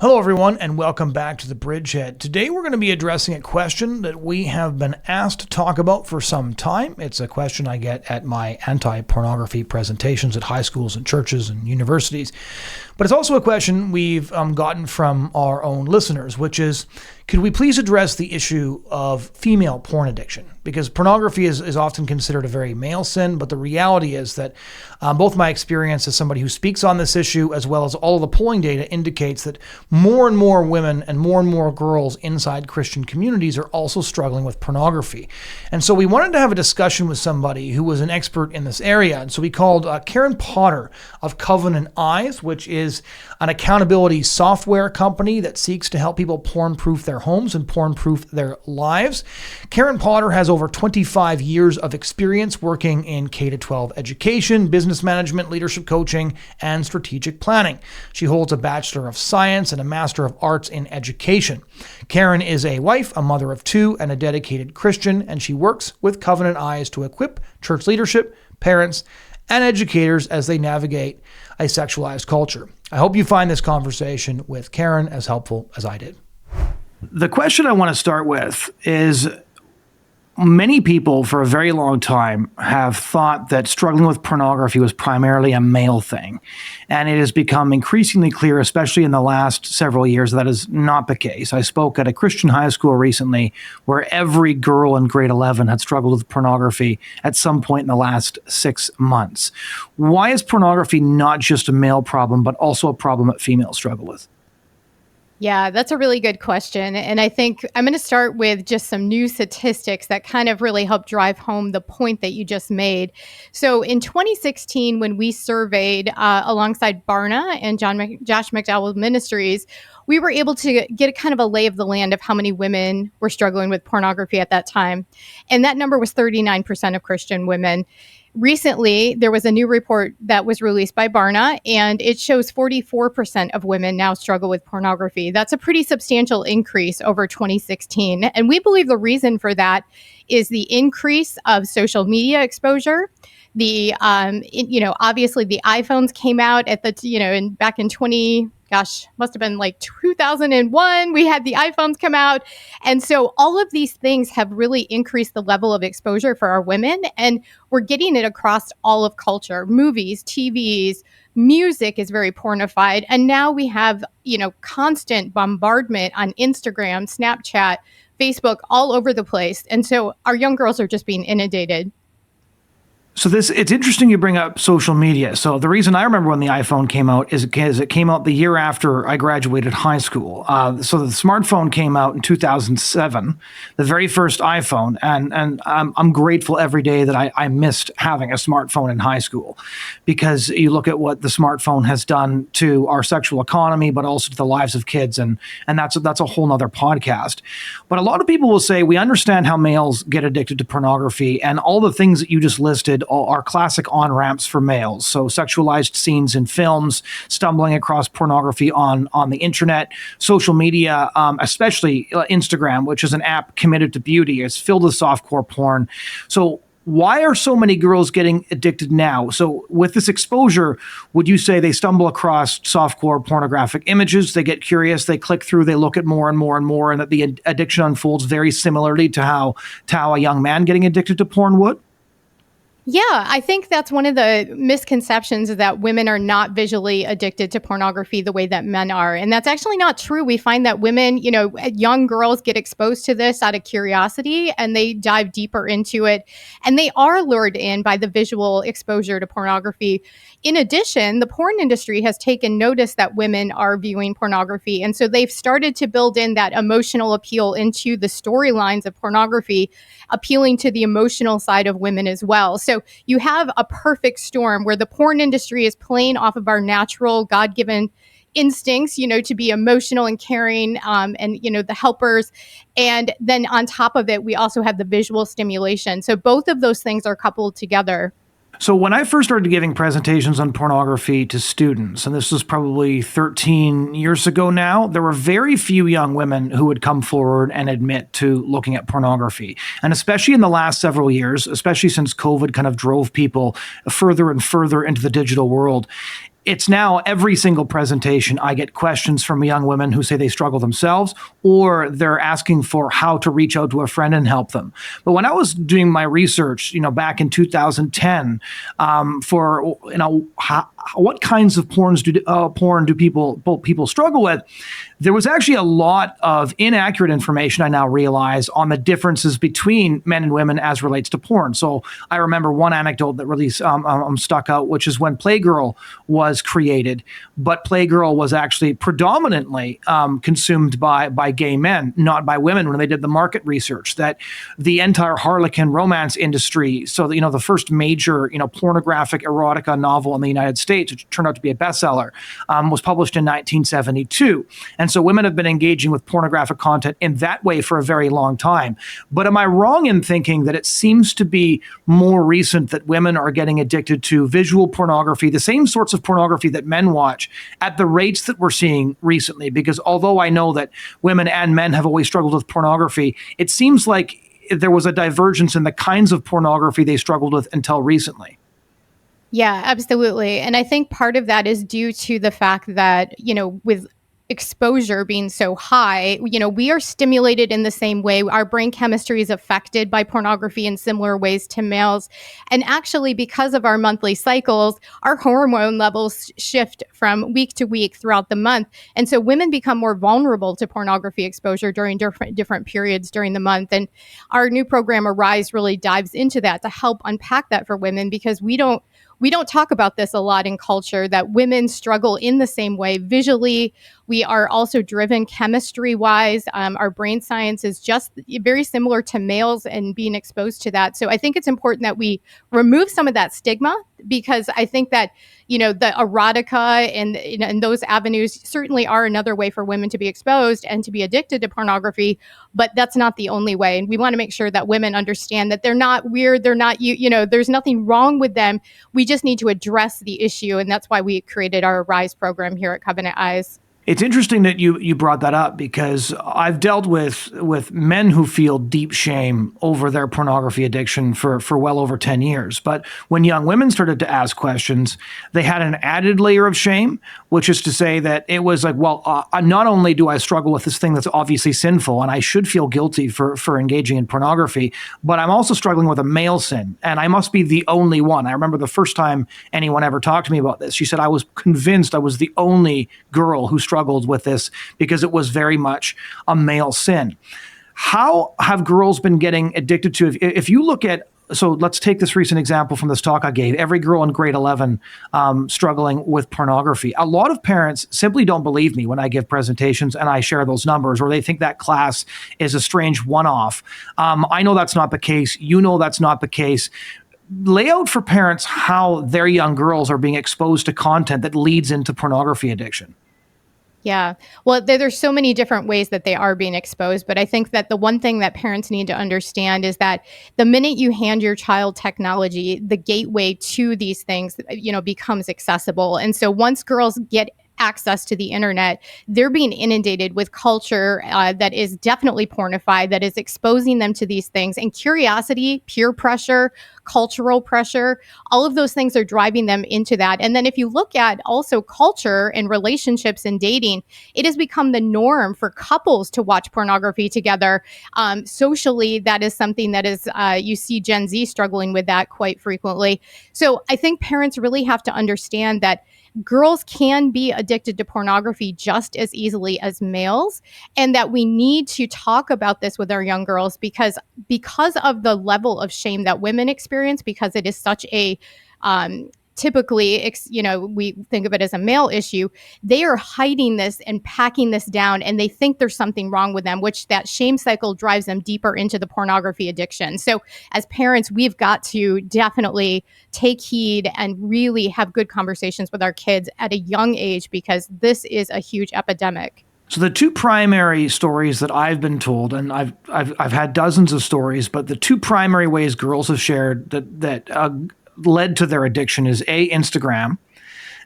Hello, everyone, and welcome back to the Bridgehead. Today, we're going to be addressing a question that we have been asked to talk about for some time. It's a question I get at my anti-pornography presentations at high schools and churches and universities. But it's also a question we've gotten from our own listeners, which is, could we please address the issue of female porn addiction? Because pornography is often considered a very male sin, but the reality is that both my experience as somebody who speaks on this issue, as well as all of the polling data, indicates that more and more women and more girls inside Christian communities are also struggling with pornography. And so we wanted to have a discussion with somebody who was an expert in this area. And so we called Karen Potter of Covenant Eyes, which is an accountability software company that seeks to help people porn-proof their homes and porn-proof their lives. Karen Potter has over 25 years of experience working in K-12 education, business management, leadership coaching, and strategic planning. She holds a Bachelor of Science and a Master of Arts in Education. Karen is a wife, a mother of two, and a dedicated Christian, and she works with Covenant Eyes to equip church leadership, parents, and educators as they navigate a sexualized culture. I hope you find this conversation with Karen as helpful as I did. The question I want to start with is, many people for a very long time have thought that struggling with pornography was primarily a male thing. And it has become increasingly clear, especially in the last several years, that is not the case. I spoke at a Christian high school recently where every girl in grade 11 had struggled with pornography at some point in the last 6 months. Why is pornography not just a male problem, but also a problem that females struggle with? Yeah, that's a really good question. And I think I'm going to start with just some new statistics that kind of really help drive home the point that you just made. So in 2016, when we surveyed alongside Barna and Josh McDowell Ministries, we were able to get a kind of a lay of the land of how many women were struggling with pornography at that time. And that number was 39% of Christian women. Recently, there was a new report that was released by Barna, and it shows 44% of women now struggle with pornography. That's a pretty substantial increase over 2016. And we believe the reason for that is the increase of social media exposure. Obviously the iPhones came out at back in must have been like 2001. We had the iPhones come out. And so all of these things have really increased the level of exposure for our women. And we're getting it across all of culture. Movies, TVs, music is very pornified. And now we have, constant bombardment on Instagram, Snapchat, Facebook, all over the place. And so our young girls are just being inundated. So it's interesting you bring up social media. So the reason I remember when the iPhone came out is because it came out the year after I graduated high school. So the smartphone came out in 2007, the very first iPhone. And I'm grateful every day that I missed having a smartphone in high school, because you look at what the smartphone has done to our sexual economy, but also to the lives of kids. And that's a whole nother podcast. But a lot of people will say, we understand how males get addicted to pornography, and all the things that you just listed are classic on-ramps for males. So sexualized scenes in films, stumbling across pornography on the internet, social media, especially Instagram, which is an app committed to beauty. It's filled with softcore porn. So why are so many girls getting addicted now? So with this exposure, would you say they stumble across softcore pornographic images, they get curious, they click through, they look at more and more, and that the addiction unfolds very similarly to how a young man getting addicted to porn would? Yeah, I think that's one of the misconceptions, is that women are not visually addicted to pornography the way that men are. And that's actually not true. We find that women, young girls get exposed to this out of curiosity, and they dive deeper into it. And they are lured in by the visual exposure to pornography. In addition, the porn industry has taken notice that women are viewing pornography. And so they've started to build in that emotional appeal into the storylines of pornography, appealing to the emotional side of women as well. So you have a perfect storm where the porn industry is playing off of our natural, God-given instincts, to be emotional and caring, and, the helpers. And then on top of it, we also have the visual stimulation. So both of those things are coupled together. So when I first started giving presentations on pornography to students, and this was probably 13 years ago now, there were very few young women who would come forward and admit to looking at pornography. And especially in the last several years, especially since COVID kind of drove people further and further into the digital world, it's now every single presentation I get questions from young women who say they struggle themselves, or they're asking for how to reach out to a friend and help them. But when I was doing my research, back in 2010, for what kinds of porn do people struggle with, there was actually a lot of inaccurate information, I now realize, on the differences between men and women as relates to porn. So I remember one anecdote that really stuck out, which is when Playgirl was created, but Playgirl was actually predominantly consumed by gay men, not by women, when they did the market research. That the entire Harlequin romance industry, so the first major pornographic erotica novel in the United States, which turned out to be a bestseller, was published in 1972. And so women have been engaging with pornographic content in that way for a very long time. But am I wrong in thinking that it seems to be more recent that women are getting addicted to visual pornography, the same sorts of pornography that men watch, at the rates that we're seeing recently? Because although I know that women and men have always struggled with pornography, it seems like there was a divergence in the kinds of pornography they struggled with until recently. Yeah, absolutely. And I think part of that is due to the fact that, with exposure being so high, we are stimulated in the same way. Our brain chemistry is affected by pornography in similar ways to males. And actually, because of our monthly cycles, our hormone levels shift from week to week throughout the month. And so women become more vulnerable to pornography exposure during different periods during the month. And our new program, Arise, really dives into that to help unpack that for women, because we don't talk about this a lot in culture, that women struggle in the same way visually. We are also driven chemistry-wise. Our brain science is just very similar to males and being exposed to that. So I think it's important that we remove some of that stigma, because I think that, the erotica and those avenues certainly are another way for women to be exposed and to be addicted to pornography, but that's not the only way. And we want to make sure that women understand that they're not weird, they're not, there's nothing wrong with them. We just need to address the issue. And that's why we created our Rise program here at Covenant Eyes. It's interesting that you brought that up, because I've dealt with men who feel deep shame over their pornography addiction for well over 10 years. But when young women started to ask questions, they had an added layer of shame, which is to say that it was like, well, not only do I struggle with this thing that's obviously sinful and I should feel guilty for engaging in pornography, but I'm also struggling with a male sin, and I must be the only one. I remember the first time anyone ever talked to me about this, she said, I was convinced I was the only girl who struggled with this because it was very much a male sin. How have girls been getting addicted to, if you look at, so let's take this recent example from this talk I gave, every girl in grade 11 struggling with pornography. A lot of parents simply don't believe me when I give presentations and I share those numbers, or they think that class is a strange one-off. I know that's not the case. That's not the case. Lay out for parents how their young girls are being exposed to content that leads into pornography addiction. Yeah. Well, there's so many different ways that they are being exposed. But I think that the one thing that parents need to understand is that the minute you hand your child technology, the gateway to these things, becomes accessible. And so once girls get access to the internet, they're being inundated with culture that is definitely pornified, that is exposing them to these things. And curiosity, peer pressure, cultural pressure, all of those things are driving them into that. And then if you look at also culture and relationships and dating, it has become the norm for couples to watch pornography together. Socially, that is something that is, you see Gen Z struggling with that quite frequently. So I think parents really have to understand that girls can be addicted to pornography just as easily as males, and that we need to talk about this with our young girls, because of the level of shame that women experience, because it is such a typically, we think of it as a male issue. They are hiding this and packing this down, and they think there's something wrong with them, which that shame cycle drives them deeper into the pornography addiction. So as parents, we've got to definitely take heed and really have good conversations with our kids at a young age, because this is a huge epidemic. So the two primary stories that I've been told, and I've had dozens of stories, but the two primary ways girls have shared that led to their addiction is Instagram,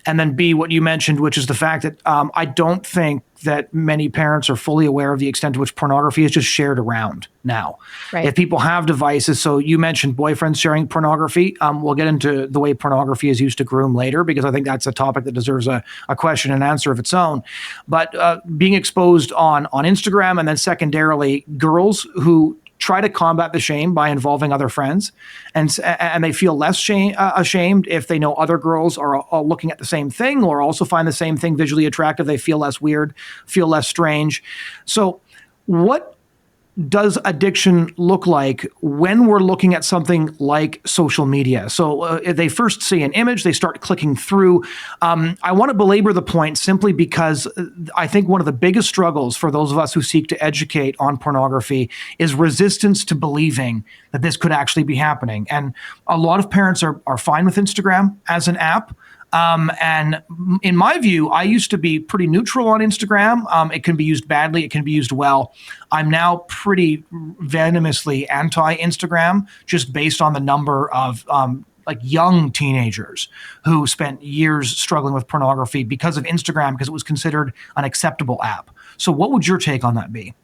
And then B, what you mentioned, which is the fact that I don't think that many parents are fully aware of the extent to which pornography is just shared around now. Right. If people have devices, so you mentioned boyfriends sharing pornography. We'll get into the way pornography is used to groom later, because I think that's a topic that deserves a question and answer of its own. But being exposed on Instagram, and then secondarily, girls who try to combat the shame by involving other friends, and they feel less ashamed if they know other girls are looking at the same thing, or also find the same thing visually attractive. They feel less weird, feel less strange. So what does addiction look like when we're looking at something like social media? So if they first see an image, they start clicking through. I want to belabor the point simply because I think one of the biggest struggles for those of us who seek to educate on pornography is resistance to believing that this could actually be happening. And a lot of parents are fine with Instagram as an app. And in my view, I used to be pretty neutral on Instagram. It can be used badly. It can be used well. I'm now pretty venomously anti-Instagram, just based on the number of like young teenagers who spent years struggling with pornography because of Instagram, because it was considered an acceptable app. So what would your take on that be?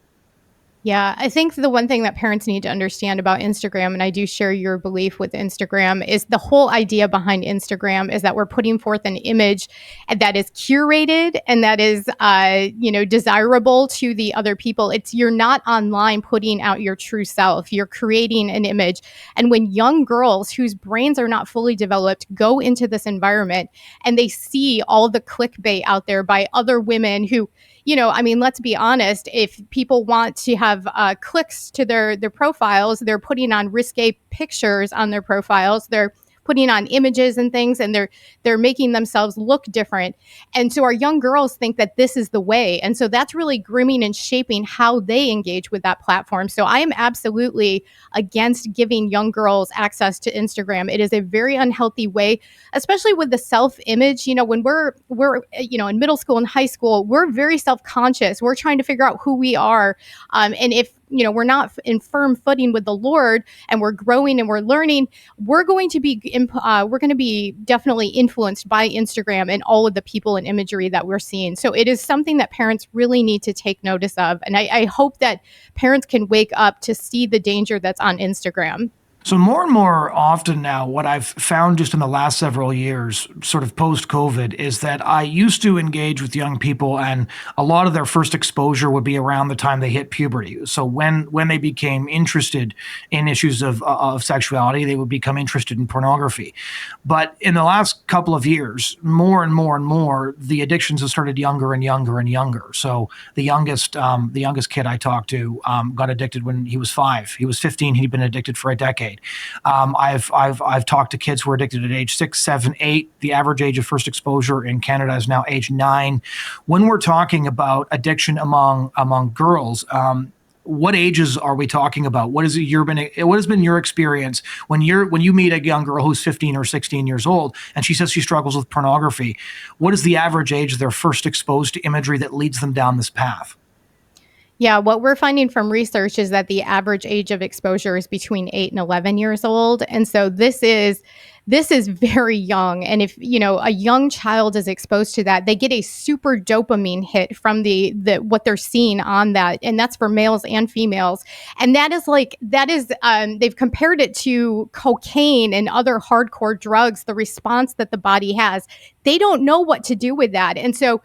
Yeah, I think the one thing that parents need to understand about Instagram, and I do share your belief with Instagram, is the whole idea behind Instagram is that we're putting forth an image that is curated and that is, desirable to the other people. You're not online putting out your true self. You're creating an image. And when young girls whose brains are not fully developed go into this environment and they see all the clickbait out there by other women who, let's be honest, if people want to have clicks to their profiles, they're putting on risque pictures on their profiles. They're putting on images and things, and they're making themselves look different. And so our young girls think that this is the way. And so that's really grooming and shaping how they engage with that platform. So I am absolutely against giving young girls access to Instagram. It is a very unhealthy way, especially with the self-image. When we're in middle school and high school, we're very self-conscious. We're trying to figure out who we are. And if we're not in firm footing with the Lord, and we're growing and we're learning, we're going to be definitely influenced by Instagram and all of the people and imagery that we're seeing. So it is something that parents really need to take notice of. And I hope that parents can wake up to see the danger that's on Instagram. So more and more often now, what I've found just in the last several years, sort of post-COVID, is that I used to engage with young people, and a lot of their first exposure would be around the time they hit puberty. So when they became interested in issues of sexuality, they would become interested in pornography. But in the last couple of years, more and more and more, the addictions have started younger and younger and younger. So the youngest kid I talked to got addicted when he was 5. He was 15. He'd been addicted for a decade. I've talked to kids who were addicted at age 6, 7, 8. The average age of first exposure in Canada is now age 9. When we're talking about addiction among girls, what ages are we talking about? What has been your experience when you meet a young girl who's 15 or 16 years old and she says she struggles with pornography? What is the average age they're first exposed to imagery that leads them down this path? Yeah, what we're finding from research is that the average age of exposure is between 8 and 11 years old. And so this is very young. And if, a young child is exposed to that, they get a super dopamine hit from the what they're seeing on that. And that's for males and females. And they've compared it to cocaine and other hardcore drugs, the response that the body has. They don't know what to do with that. And so,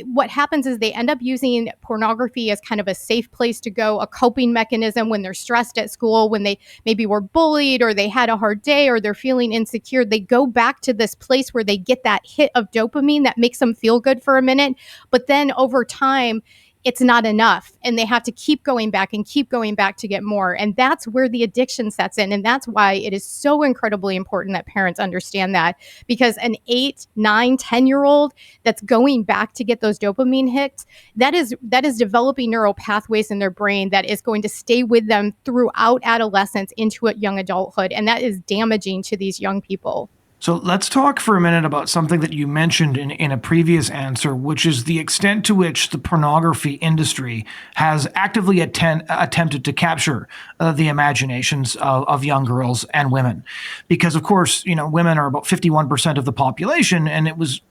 what happens is they end up using pornography as kind of a safe place to go, a coping mechanism when they're stressed at school, when they maybe were bullied or they had a hard day or they're feeling insecure. They go back to this place where they get that hit of dopamine that makes them feel good for a minute. But then over time, it's not enough. And they have to keep going back to get more. And that's where the addiction sets in. And that's why it is so incredibly important that parents understand that, because an 8, 9, 10-year-old that's going back to get those dopamine hits, that is developing neural pathways in their brain that is going to stay with them throughout adolescence into young adulthood. And that is damaging to these young people. So let's talk for a minute about something that you mentioned in a previous answer, which is the extent to which the pornography industry has actively attempted to capture the imaginations of young girls and women. Because, of course, women are about 51% of the population, and it was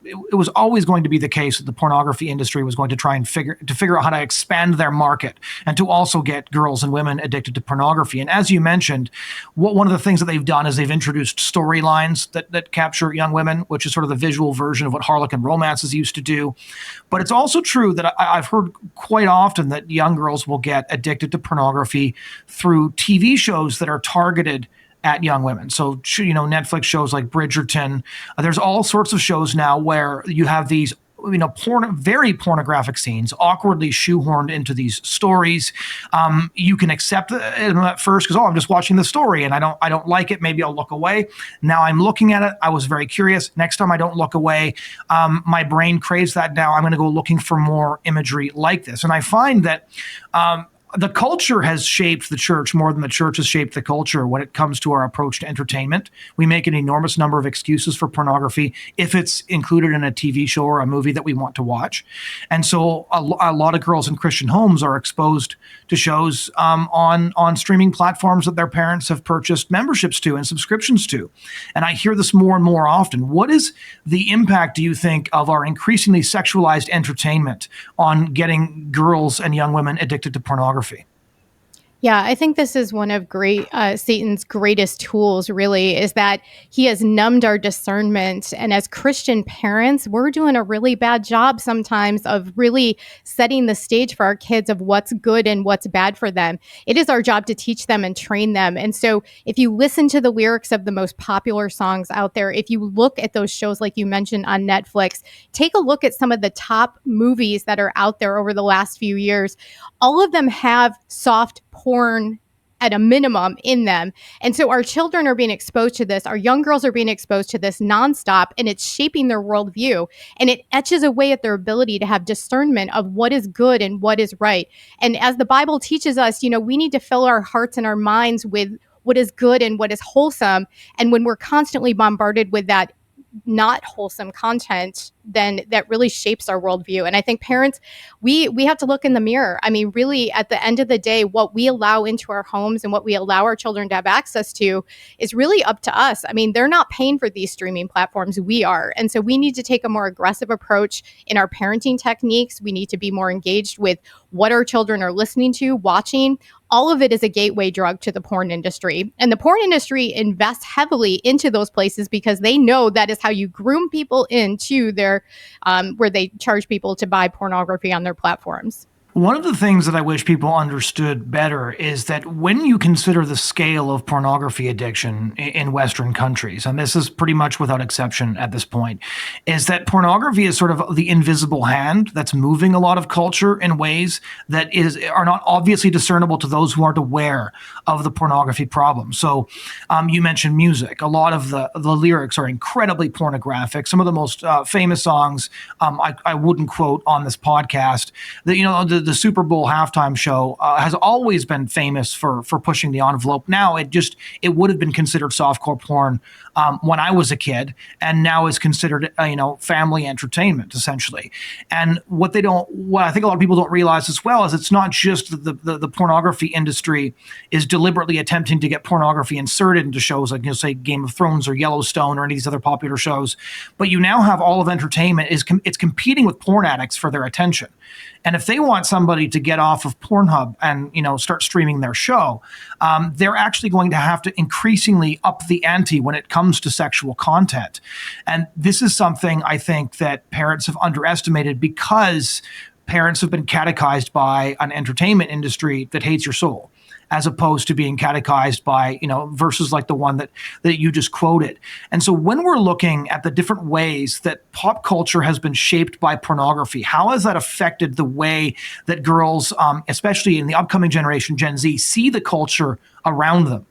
always going to be the case that the pornography industry was going to try and figure out how to expand their market and to also get girls and women addicted to pornography. And as you mentioned, one of the things that they've done is they've introduced storylines that capture young women, which is sort of the visual version of what Harlequin romances used to do. But it's also true that I've heard quite often that young girls will get addicted to pornography through TV shows that are targeted at young women. So, Netflix shows like Bridgerton. There's all sorts of shows now where you have these very pornographic scenes awkwardly shoehorned into these stories. You can accept it at first because, I'm just watching the story and I don't like it. Maybe I'll look away. Now I'm looking at it. I was very curious. Next time I don't look away. My brain craves that now. I'm going to go looking for more imagery like this. And I find that the culture has shaped the church more than the church has shaped the culture when it comes to our approach to entertainment. We make an enormous number of excuses for pornography if it's included in a TV show or a movie that we want to watch. And so a lot of girls in Christian homes are exposed to shows on streaming platforms that their parents have purchased memberships to and subscriptions to. And I hear this more and more often. What is the impact, do you think, of our increasingly sexualized entertainment on getting girls and young women addicted to pornography? Yeah, I think this is one of Satan's greatest tools, really, is that he has numbed our discernment. And as Christian parents, we're doing a really bad job sometimes of really setting the stage for our kids of what's good and what's bad for them. It is our job to teach them and train them. And so if you listen to the lyrics of the most popular songs out there, if you look at those shows like you mentioned on Netflix, take a look at some of the top movies that are out there over the last few years. All of them have soft porn at a minimum in them. And so our children are being exposed to this. Our young girls are being exposed to this nonstop, and it's shaping their worldview. And it etches away at their ability to have discernment of what is good and what is right. And as the Bible teaches us, we need to fill our hearts and our minds with what is good and what is wholesome. And when we're constantly bombarded with that not wholesome content, then that really shapes our worldview. And I think parents, we have to look in the mirror. I mean, really, at the end of the day, what we allow into our homes and what we allow our children to have access to is really up to us. I mean, they're not paying for these streaming platforms. We are. And so we need to take a more aggressive approach in our parenting techniques. We need to be more engaged with what our children are listening to, watching. All of it is a gateway drug to the porn industry. And the porn industry invests heavily into those places because they know that is how you groom people into their, where they charge people to buy pornography on their platforms. One of the things that I wish people understood better is that when you consider the scale of pornography addiction in Western countries, and this is pretty much without exception at this point, is that pornography is sort of the invisible hand that's moving a lot of culture in ways that are not obviously discernible to those who aren't aware of the pornography problem. So you mentioned music. A lot of the lyrics are incredibly pornographic. Some of the most famous songs I wouldn't quote on this podcast. The Super Bowl halftime show has always been famous for pushing the envelope. Now it would have been considered softcore porn when I was a kid, and now is considered family entertainment essentially. And what I think a lot of people don't realize as well is it's not just the pornography industry is deliberately attempting to get pornography inserted into shows like say Game of Thrones or Yellowstone or any of these other popular shows, but you now have all of entertainment it's competing with porn addicts for their attention. And if they want somebody to get off of Pornhub and start streaming their show, they're actually going to have to increasingly up the ante when it comes to sexual content. And this is something I think that parents have underestimated because parents have been catechized by an entertainment industry that hates your soul, as opposed to being catechized by, verses like the one that you just quoted. And so when we're looking at the different ways that pop culture has been shaped by pornography, how has that affected the way that girls, especially in the upcoming generation, Gen Z, see the culture around them?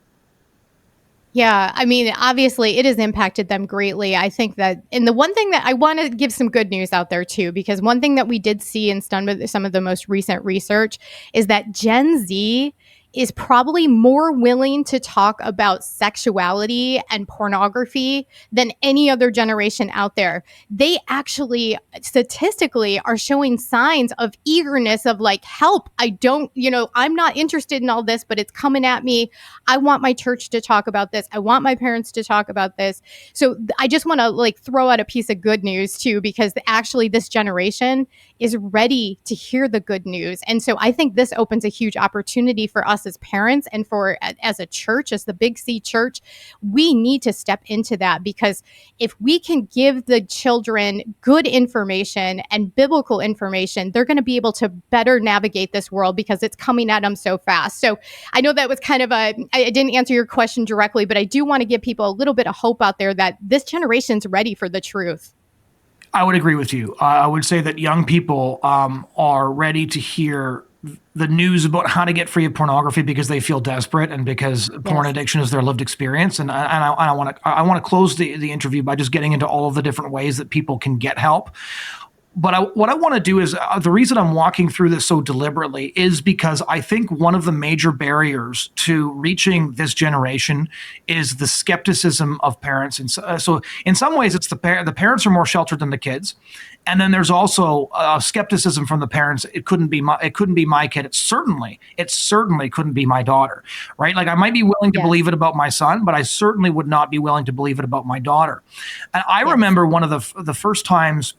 Yeah, I mean, obviously, it has impacted them greatly. I think that, and the one thing that I want to give some good news out there too, because one thing that we did see in some of the most recent research is that Gen Z is probably more willing to talk about sexuality and pornography than any other generation out there. They actually statistically are showing signs of eagerness of like, help. I don't, I'm not interested in all this, but it's coming at me. I want my church to talk about this. I want my parents to talk about this. So I just want to like throw out a piece of good news too, because actually this generation is ready to hear the good news. And so I think this opens a huge opportunity for us as parents and for as a church, as the Big C church. We need to step into that, because if we can give the children good information and biblical information, they're going to be able to better navigate this world because it's coming at them so fast. So I know that was kind of I didn't answer your question directly, but I do want to give people a little bit of hope out there that this generation's ready for the truth. I would agree with you. I would say that young people are ready to hear the news about how to get free of pornography because they feel desperate and because porn addiction is their lived experience. And I want to close the interview by just getting into all of the different ways that people can get help. But what I want to do is the reason I'm walking through this so deliberately is because I think one of the major barriers to reaching this generation is the skepticism of parents. And so in some ways, it's the parents are more sheltered than the kids. And then there's also skepticism from the parents. It couldn't be my kid. It certainly couldn't be my daughter, right? Like I might be willing to believe it about my son, but I certainly would not be willing to believe it about my daughter. And I remember one of the first times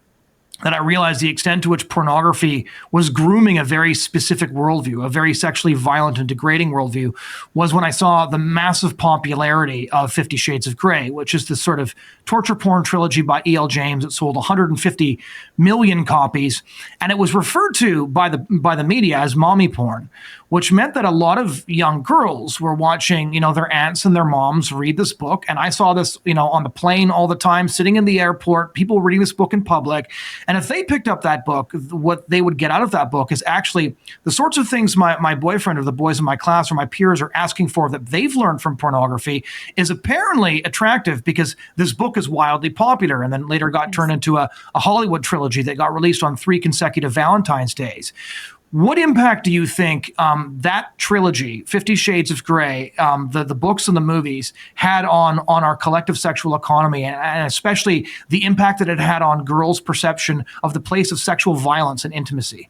that I realized the extent to which pornography was grooming a very specific worldview, a very sexually violent and degrading worldview, was when I saw the massive popularity of 50 Shades of Grey, which is this sort of torture porn trilogy by E.L. James. It sold 150 million copies, and it was referred to by the media as mommy porn, which meant that a lot of young girls were watching, their aunts and their moms read this book. And I saw this, on the plane all the time, sitting in the airport, people reading this book in public. And if they picked up that book, what they would get out of that book is actually the sorts of things my boyfriend or the boys in my class or my peers are asking for that they've learned from pornography is apparently attractive because this book is wildly popular and then later got turned into a Hollywood trilogy that got released on 3 consecutive Valentine's Days. What impact do you think that trilogy, 50 Shades of Grey, the books and the movies, had on our collective sexual economy, and especially the impact that it had on girls' perception of the place of sexual violence and intimacy?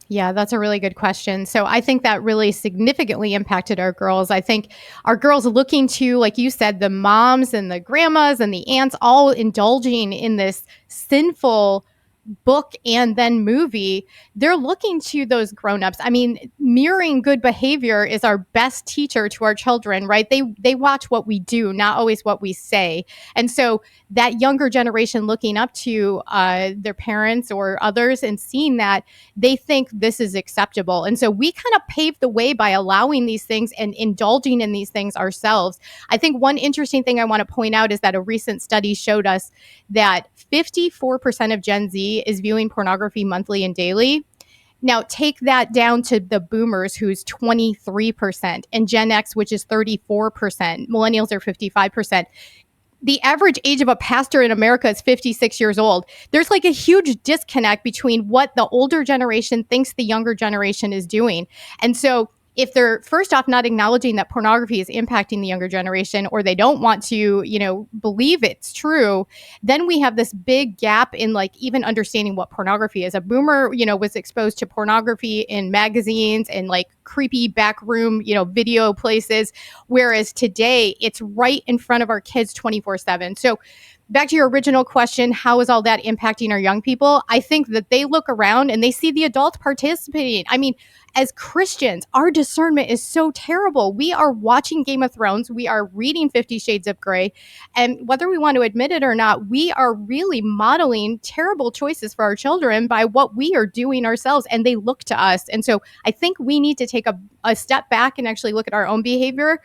Yeah, that's a really good question. So I think that really significantly impacted our girls. I think our girls looking to, like you said, the moms and the grandmas and the aunts all indulging in this sinful book and then movie, they're looking to those grown-ups. I mean, mirroring good behavior is our best teacher to our children, right? They watch what we do, not always what we say. And so that younger generation looking up to their parents or others and seeing that, they think this is acceptable. And so we kind of paved the way by allowing these things and indulging in these things ourselves. I think one interesting thing I want to point out is that a recent study showed us that 54% of Gen Z is viewing pornography monthly and daily. Now, take that down to the boomers, who's 23%, and Gen X, which is 34%. Millennials are 55%. The average age of a pastor in America is 56 years old. There's like a huge disconnect between what the older generation thinks the younger generation is doing. And so if they're first off not acknowledging that pornography is impacting the younger generation, or they don't want to, believe it's true, then we have this big gap in like even understanding what pornography is. A boomer, was exposed to pornography in magazines and like creepy backroom, video places, whereas today it's right in front of our kids 24/7. So back to your original question, how is all that impacting our young people? I think that they look around and they see the adults participating. I mean, as Christians, our discernment is so terrible. We are watching Game of Thrones. We are reading 50 Shades of Grey. And whether we want to admit it or not, we are really modeling terrible choices for our children by what we are doing ourselves. And they look to us. And so I think we need to take a step back and actually look at our own behavior,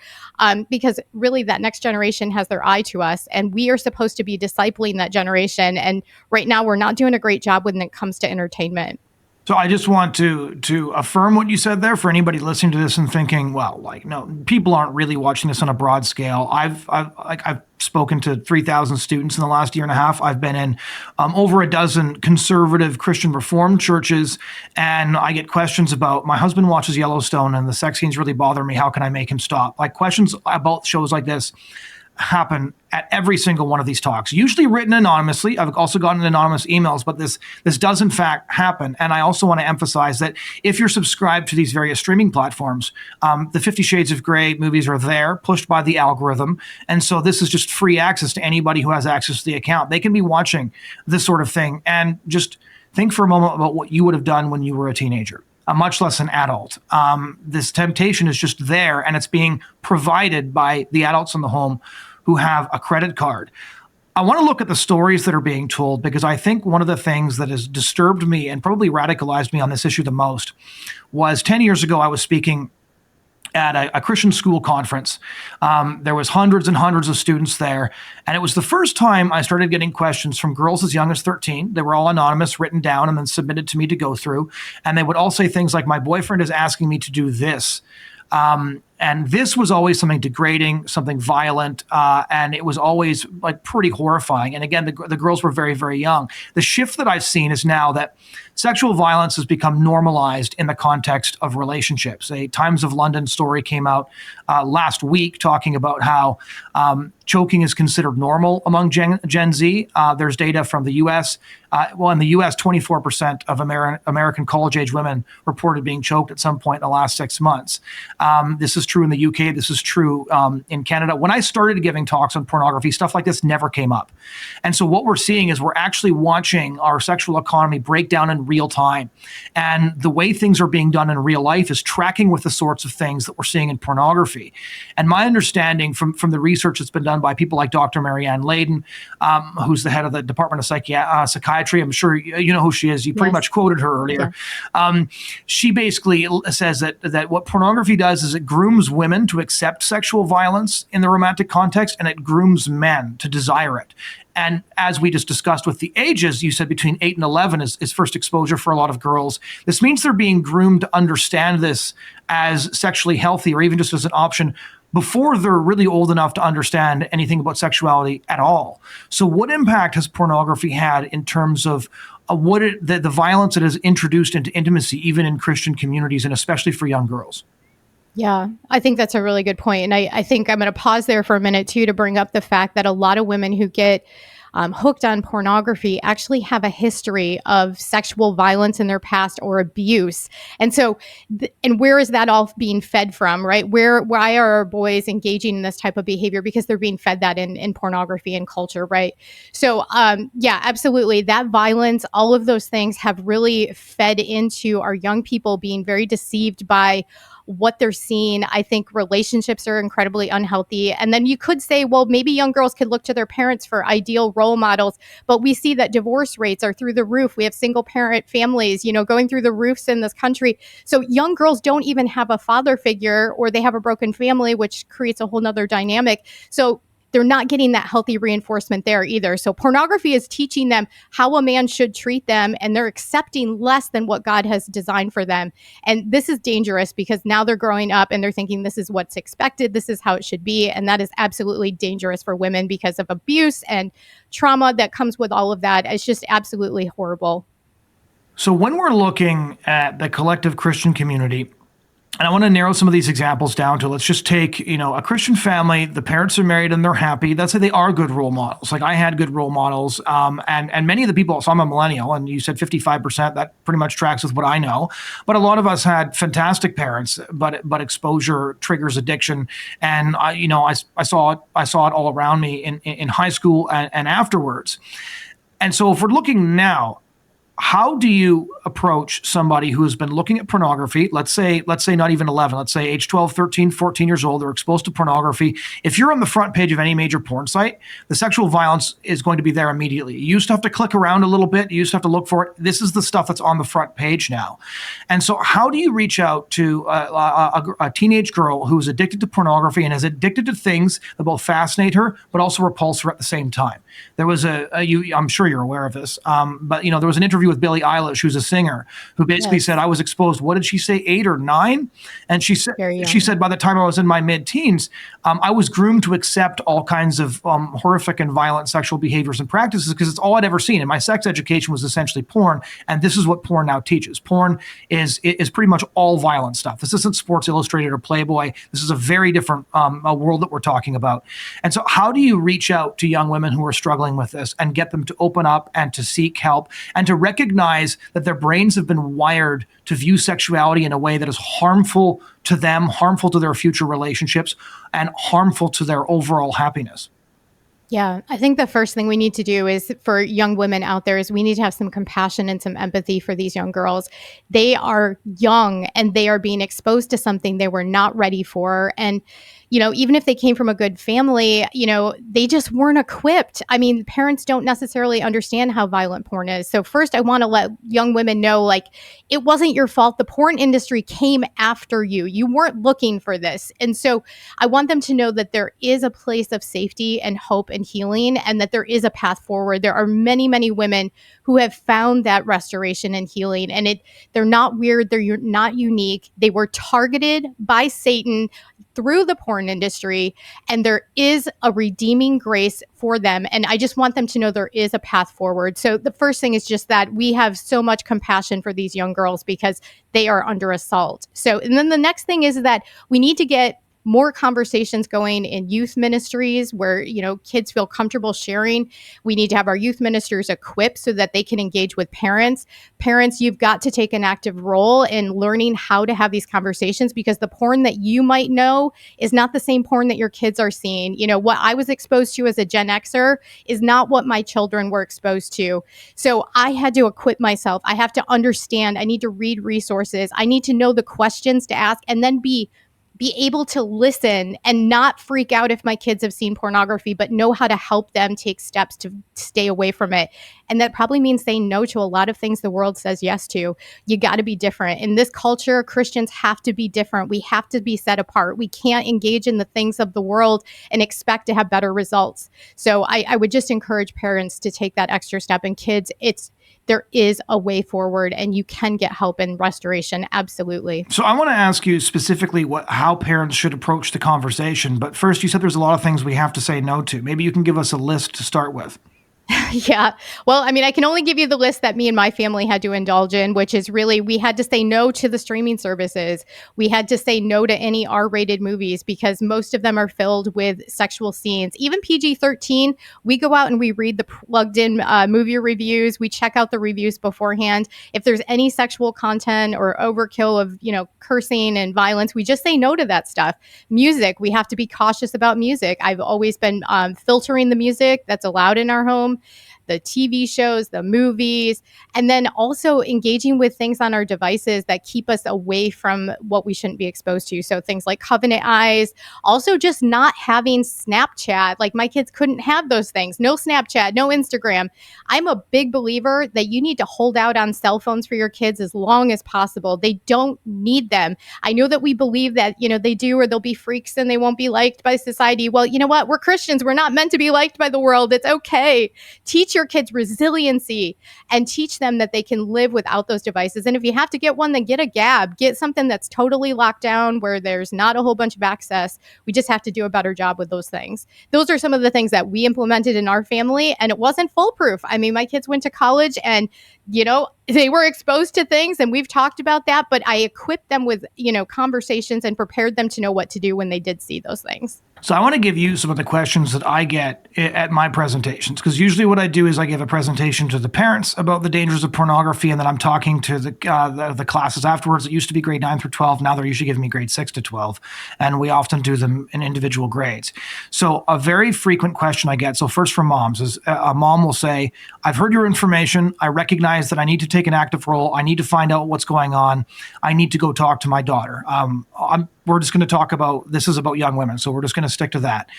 because really that next generation has their eye to us. And we are supposed to be discipling that generation. And right now we're not doing a great job when it comes to entertainment. So I just want to affirm what you said there for anybody listening to this and thinking, well, like, no, people aren't really watching this on a broad scale. I've spoken to 3,000 students in the last year and a half. I've been in over a dozen conservative Christian Reformed churches, and I get questions about, my husband watches Yellowstone and the sex scenes really bother me. How can I make him stop? Like, questions about shows like this happen at every single one of these talks, usually written anonymously. I've also gotten anonymous emails, but this does in fact happen. And I also want to emphasize that if you're subscribed to these various streaming platforms, the 50 Shades of Grey movies are there, pushed by the algorithm. And so this is just free access to anybody who has access to the account. They can be watching this sort of thing. And just think for a moment about what you would have done when you were a teenager, much less an adult. This temptation is just there, and it's being provided by the adults in the home who have a credit card. I want to look at the stories that are being told, because I think one of the things that has disturbed me and probably radicalized me on this issue the most was 10 years ago, I was speaking at a Christian school conference. There was hundreds and hundreds of students there. And it was the first time I started getting questions from girls as young as 13. They were all anonymous, written down, and then submitted to me to go through. And they would all say things like, my boyfriend is asking me to do this. And this was always something degrading, something violent, and it was always like pretty horrifying. And again, the girls were very, very young. The shift that I've seen is now that sexual violence has become normalized in the context of relationships. A Times of London story came out last week talking about how choking is considered normal among Gen Z. There's data from the U.S. In the U.S., 24% of American college-age women reported being choked at some point in the last 6 months. This is true in the UK. This is true in Canada. When I started giving talks on pornography, stuff like this never came up. And so what we're seeing is we're actually watching our sexual economy break down in real time. And the way things are being done in real life is tracking with the sorts of things that we're seeing in pornography. And my understanding from the research that's been done by people like Dr. Marianne Layden, who's the head of the Department of Psychiatry, I'm sure you know who she is. You pretty much quoted her earlier. Yeah. She basically says that what pornography does is it grooms women to accept sexual violence in the romantic context, and it grooms men to desire it. And as we just discussed with the ages, you said between 8 and 11 is first exposure for a lot of girls. This means they're being groomed to understand this as sexually healthy, or even just as an option, before they're really old enough to understand anything about sexuality at all. So what impact has pornography had in terms of the violence that has introduced into intimacy, even in Christian communities, and especially for young girls? Yeah, I think that's a really good point. And I think I'm going to pause there for a minute, too, to bring up the fact that a lot of women who get hooked on pornography actually have a history of sexual violence in their past or abuse. And so, and where is that all being fed from, right? Why are our boys engaging in this type of behavior? Because they're being fed that in pornography and culture, right? So, yeah, absolutely. That violence, all of those things have really fed into our young people being very deceived by what they're seeing. I think relationships are incredibly unhealthy. And then you could say, well, maybe young girls could look to their parents for ideal role models, but we see that divorce rates are through the roof. We have single parent families, going through the roofs in this country. So young girls don't even have a father figure, or they have a broken family, which creates a whole nother dynamic. So they're not getting that healthy reinforcement there either. So pornography is teaching them how a man should treat them, and they're accepting less than what God has designed for them. And this is dangerous because now they're growing up and they're thinking this is what's expected, this is how it should be. And that is absolutely dangerous for women because of abuse and trauma that comes with all of that. It's just absolutely horrible. So when we're looking at the collective Christian community, and I want to narrow some of these examples down to, let's just take, a Christian family, the parents are married and they're happy. Let's say they are good role models. Like I had good role models. And many of the people, so I'm a millennial, and you said 55%, that pretty much tracks with what I know. But a lot of us had fantastic parents, but exposure triggers addiction. And I saw it all around me in high school and afterwards. And so if we're looking now, how do you approach somebody who has been looking at pornography? Let's say not even 11, let's say age 12, 13, 14 years old, they're exposed to pornography. If you're on the front page of any major porn site, the sexual violence is going to be there immediately. You used to have to click around a little bit. You used to have to look for it. This is the stuff that's on the front page now. And so how do you reach out to a teenage girl who's addicted to pornography and is addicted to things that both fascinate her, but also repulse her at the same time? There was I'm sure you're aware of this, but there was an interview interview with Billie Eilish, who's a singer, who basically said, I was exposed, what did she say, 8 or 9? And she said, by the time I was in my mid-teens, I was groomed to accept all kinds of horrific and violent sexual behaviors and practices because it's all I'd ever seen. And my sex education was essentially porn. And this is what porn now teaches. Porn is pretty much all violent stuff. This isn't Sports Illustrated or Playboy. This is a very different a world that we're talking about. And so how do you reach out to young women who are struggling with this and get them to open up and to seek help and to recognize that their brains have been wired to view sexuality in a way that is harmful to them, harmful to their future relationships, and harmful to their overall happiness? Yeah, I think the first thing we need to do is for young women out there is we need to have some compassion and some empathy for these young girls. They are young and they are being exposed to something they were not ready for. And, you know, even if they came from a good family, you know, they just weren't equipped. I mean, parents don't necessarily understand how violent porn is. So first, I want to let young women know, like, it wasn't your fault. The porn industry came after you. You weren't looking for this. And so I want them to know that there is a place of safety and hope and healing, and that there is a path forward. There are many, many women who have found that restoration and healing, and they're not weird. They're not unique. They were targeted by Satan through the porn industry, and there is a redeeming grace for them. And I just want them to know there is a path forward. So the first thing is just that we have so much compassion for these young girls because they are under assault. So, and then the next thing is that we need to get more conversations going in youth ministries where, you know, kids feel comfortable sharing. We need to have our youth ministers equipped so that they can engage with parents. Parents, you've got to take an active role in learning how to have these conversations, because the porn that you might know is not the same porn that your kids are seeing. You know, what I was exposed to as a Gen Xer is not what my children were exposed to. So I had to equip myself. I have to understand. I need to read resources. I need to know the questions to ask, and then be able to listen and not freak out if my kids have seen pornography, but know how to help them take steps to stay away from it. And that probably means saying no to a lot of things the world says yes to. You got to be different. In this culture, Christians have to be different. We have to be set apart. We can't engage in the things of the world and expect to have better results. So I would just encourage parents to take that extra step. And kids, there is a way forward, and you can get help in restoration. Absolutely. So I want to ask you specifically how parents should approach the conversation. But first, you said there's a lot of things we have to say no to. Maybe you can give us a list to start with. Yeah. Well, I mean, I can only give you the list that me and my family had to indulge in, which is really, we had to say no to the streaming services. We had to say no to any R-rated movies because most of them are filled with sexual scenes. Even PG-13, we go out and we read the plugged in movie reviews. We check out the reviews beforehand. If there's any sexual content or overkill of, you know, cursing and violence, we just say no to that stuff. Music, we have to be cautious about music. I've always been filtering the music that's allowed in our home, the TV shows, the movies, and then also engaging with things on our devices that keep us away from what we shouldn't be exposed to. So things like Covenant Eyes, also just not having Snapchat. Like my kids couldn't have those things. No Snapchat, no Instagram. I'm a big believer that you need to hold out on cell phones for your kids as long as possible. They don't need them. I know that we believe that, you know, they do, or they'll be freaks and they won't be liked by society. Well, you know what? We're Christians. We're not meant to be liked by the world. It's okay. Teach your kids resiliency and teach them that they can live without those devices. And if you have to get one, then get a Gab. Get something that's totally locked down where there's not a whole bunch of access. We just have to do a better job with those things. Those are some of the things that we implemented in our family, and it wasn't foolproof. I mean, my kids went to college and, you know, they were exposed to things, and we've talked about that, but I equipped them with, you know, conversations and prepared them to know what to do when they did see those things. So I want to give you some of the questions that I get at my presentations, because usually what I do is I give a presentation to the parents about the dangers of pornography, and then I'm talking to the classes afterwards. It used to be grade 9 through 12. Now they're usually giving me grade 6 to 12, and we often do them in individual grades. So a very frequent question I get, so first from moms, is a mom will say, I've heard your information. I recognize that I need to take an active role. I need to find out what's going on. I need to go talk to my daughter. We're just going to talk about, this is about young women, so we're just going to stick to that.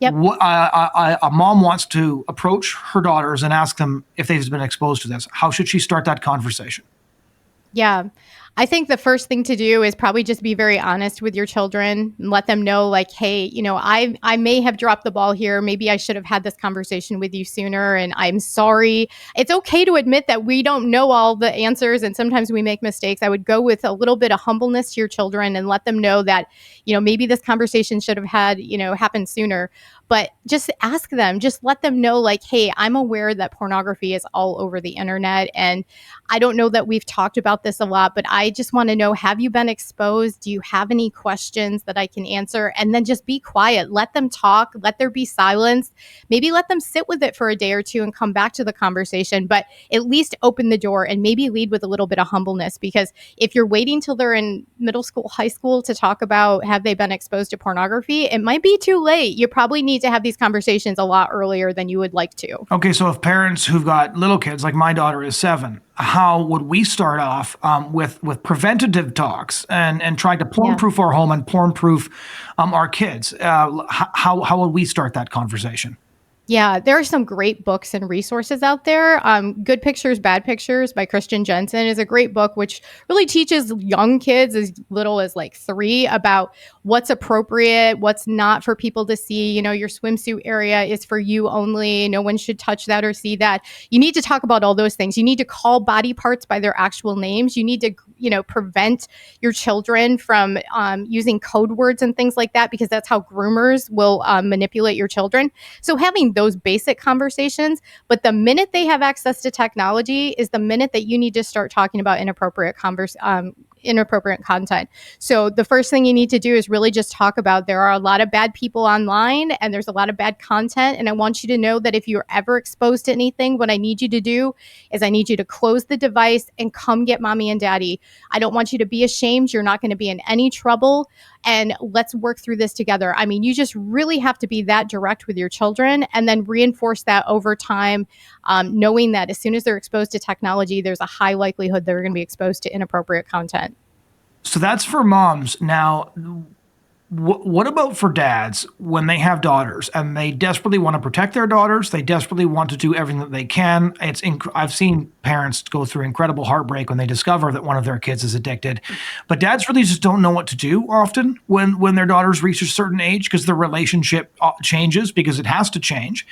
Yep. A mom wants to approach her daughters and ask them if they've been exposed to this. How should she start that conversation? Yeah. I think the first thing to do is probably just be very honest with your children and let them know, like, hey, I may have dropped the ball here. Maybe I should have had this conversation with you sooner, and I'm sorry. It's okay to admit that we don't know all the answers, and sometimes we make mistakes. I would go with a little bit of humbleness to your children and let them know that, maybe this conversation should have happened sooner. But just ask them, just let them know, like, hey, I'm aware that pornography is all over the internet. And I don't know that we've talked about this a lot, but I just want to know, have you been exposed? Do you have any questions that I can answer? And then just be quiet. Let them talk. Let there be silence. Maybe let them sit with it for a day or two and come back to the conversation, but at least open the door and maybe lead with a little bit of humbleness. Because if you're waiting till they're in middle school, high school to talk about have they been exposed to pornography, it might be too late. You probably need to have these conversations a lot earlier than you would like to. Okay, so if parents who've got little kids, like my daughter is 7, how would we start off with preventative talks and trying to porn-proof our home and porn-proof our kids? How would we start that conversation? Yeah, there are some great books and resources out there. Good Pictures, Bad Pictures by Christian Jensen is a great book, which really teaches young kids as little as like 3 about what's appropriate, what's not for people to see. Your swimsuit area is for you only. No one should touch that or see that. You need to talk about all those things. You need to call body parts by their actual names. You need to, prevent your children from using code words and things like that, because that's how groomers will manipulate your children. So having those basic conversations, but the minute they have access to technology is the minute that you need to start talking about inappropriate content. So the first thing you need to do is really just talk about there are a lot of bad people online and there's a lot of bad content. And I want you to know that if you're ever exposed to anything, what I need you to do is I need you to close the device and come get mommy and daddy. I don't want you to be ashamed. You're not going to be in any trouble. And let's work through this together. I mean, you just really have to be that direct with your children and then reinforce that over time, knowing that as soon as they're exposed to technology, there's a high likelihood they're going to be exposed to inappropriate content. So that's for moms. Now, what about for dads when they have daughters and they desperately want to protect their daughters? They desperately want to do everything that they can. I've seen parents go through incredible heartbreak when they discover that one of their kids is addicted. But dads really just don't know what to do often when their daughters reach a certain age, because the relationship changes, because it has to change.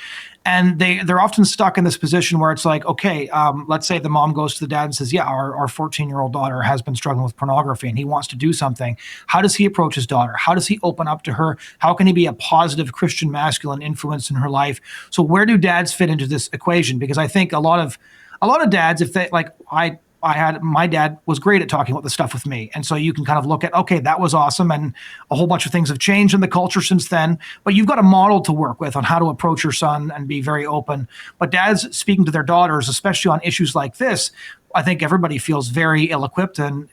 And they're often stuck in this position where it's like, okay, let's say the mom goes to the dad and says, yeah, our 14-year-old daughter has been struggling with pornography and he wants to do something. How does he approach his daughter? How does he open up to her? How can he be a positive Christian masculine influence in her life? So where do dads fit into this equation? Because I think a lot of dads, if they like, my dad was great at talking about this stuff with me. And so you can kind of look at, okay, that was awesome. And a whole bunch of things have changed in the culture since then, but you've got a model to work with on how to approach your son and be very open. But dads speaking to their daughters, especially on issues like this, I think everybody feels very ill-equipped and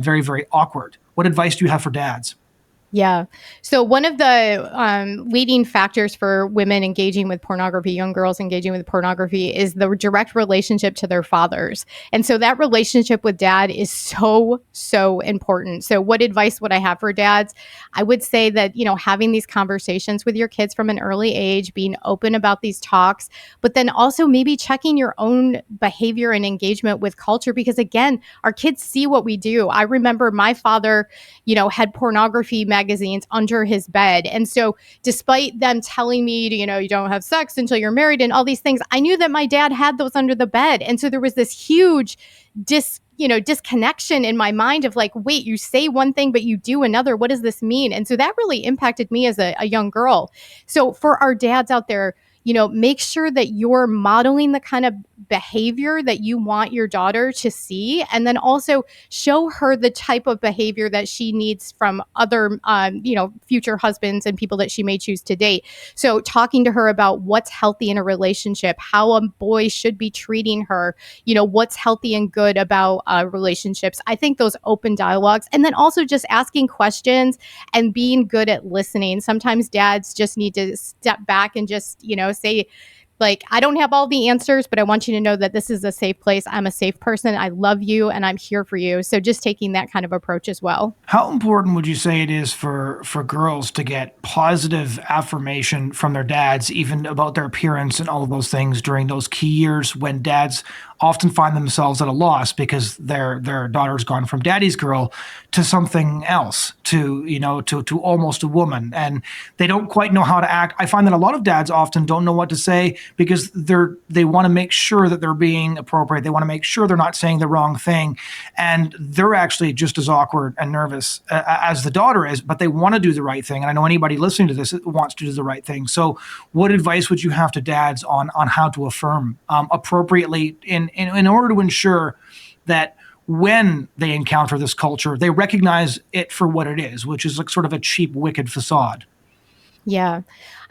very, very awkward. What advice do you have for dads? Yeah. So one of the leading factors for women engaging with pornography, young girls engaging with pornography, is the direct relationship to their fathers. And so that relationship with dad is so, so important. So what advice would I have for dads? I would say that, having these conversations with your kids from an early age, being open about these talks, but then also maybe checking your own behavior and engagement with culture, because again, our kids see what we do. I remember my father, had pornography magazines under his bed. And so despite them telling me, you don't have sex until you're married and all these things, I knew that my dad had those under the bed. And so there was this huge disconnection in my mind of like, wait, you say one thing, but you do another. What does this mean? And so that really impacted me as a young girl. So for our dads out there, make sure that you're modeling the kind of behavior that you want your daughter to see, and then also show her the type of behavior that she needs from other, future husbands and people that she may choose to date. So talking to her about what's healthy in a relationship, how a boy should be treating her, what's healthy and good about relationships. I think those open dialogues, and then also just asking questions and being good at listening. Sometimes dads just need to step back and just, say, like, I don't have all the answers, but I want you to know that this is a safe place. I'm a safe person. I love you and I'm here for you. So just taking that kind of approach as well. How important would you say it is for girls to get positive affirmation from their dads, even about their appearance and all of those things during those key years when dads often find themselves at a loss because their daughter's gone from daddy's girl to something else, to almost a woman, and they don't quite know how to act. I find that a lot of dads often don't know what to say because they want to make sure that they're being appropriate. They want to make sure they're not saying the wrong thing, and they're actually just as awkward and nervous as the daughter is, but they want to do the right thing. And I know anybody listening to this wants to do the right thing. So what advice would you have to dads on how to affirm appropriately in order to ensure that when they encounter this culture, they recognize it for what it is, which is like sort of a cheap, wicked facade? Yeah.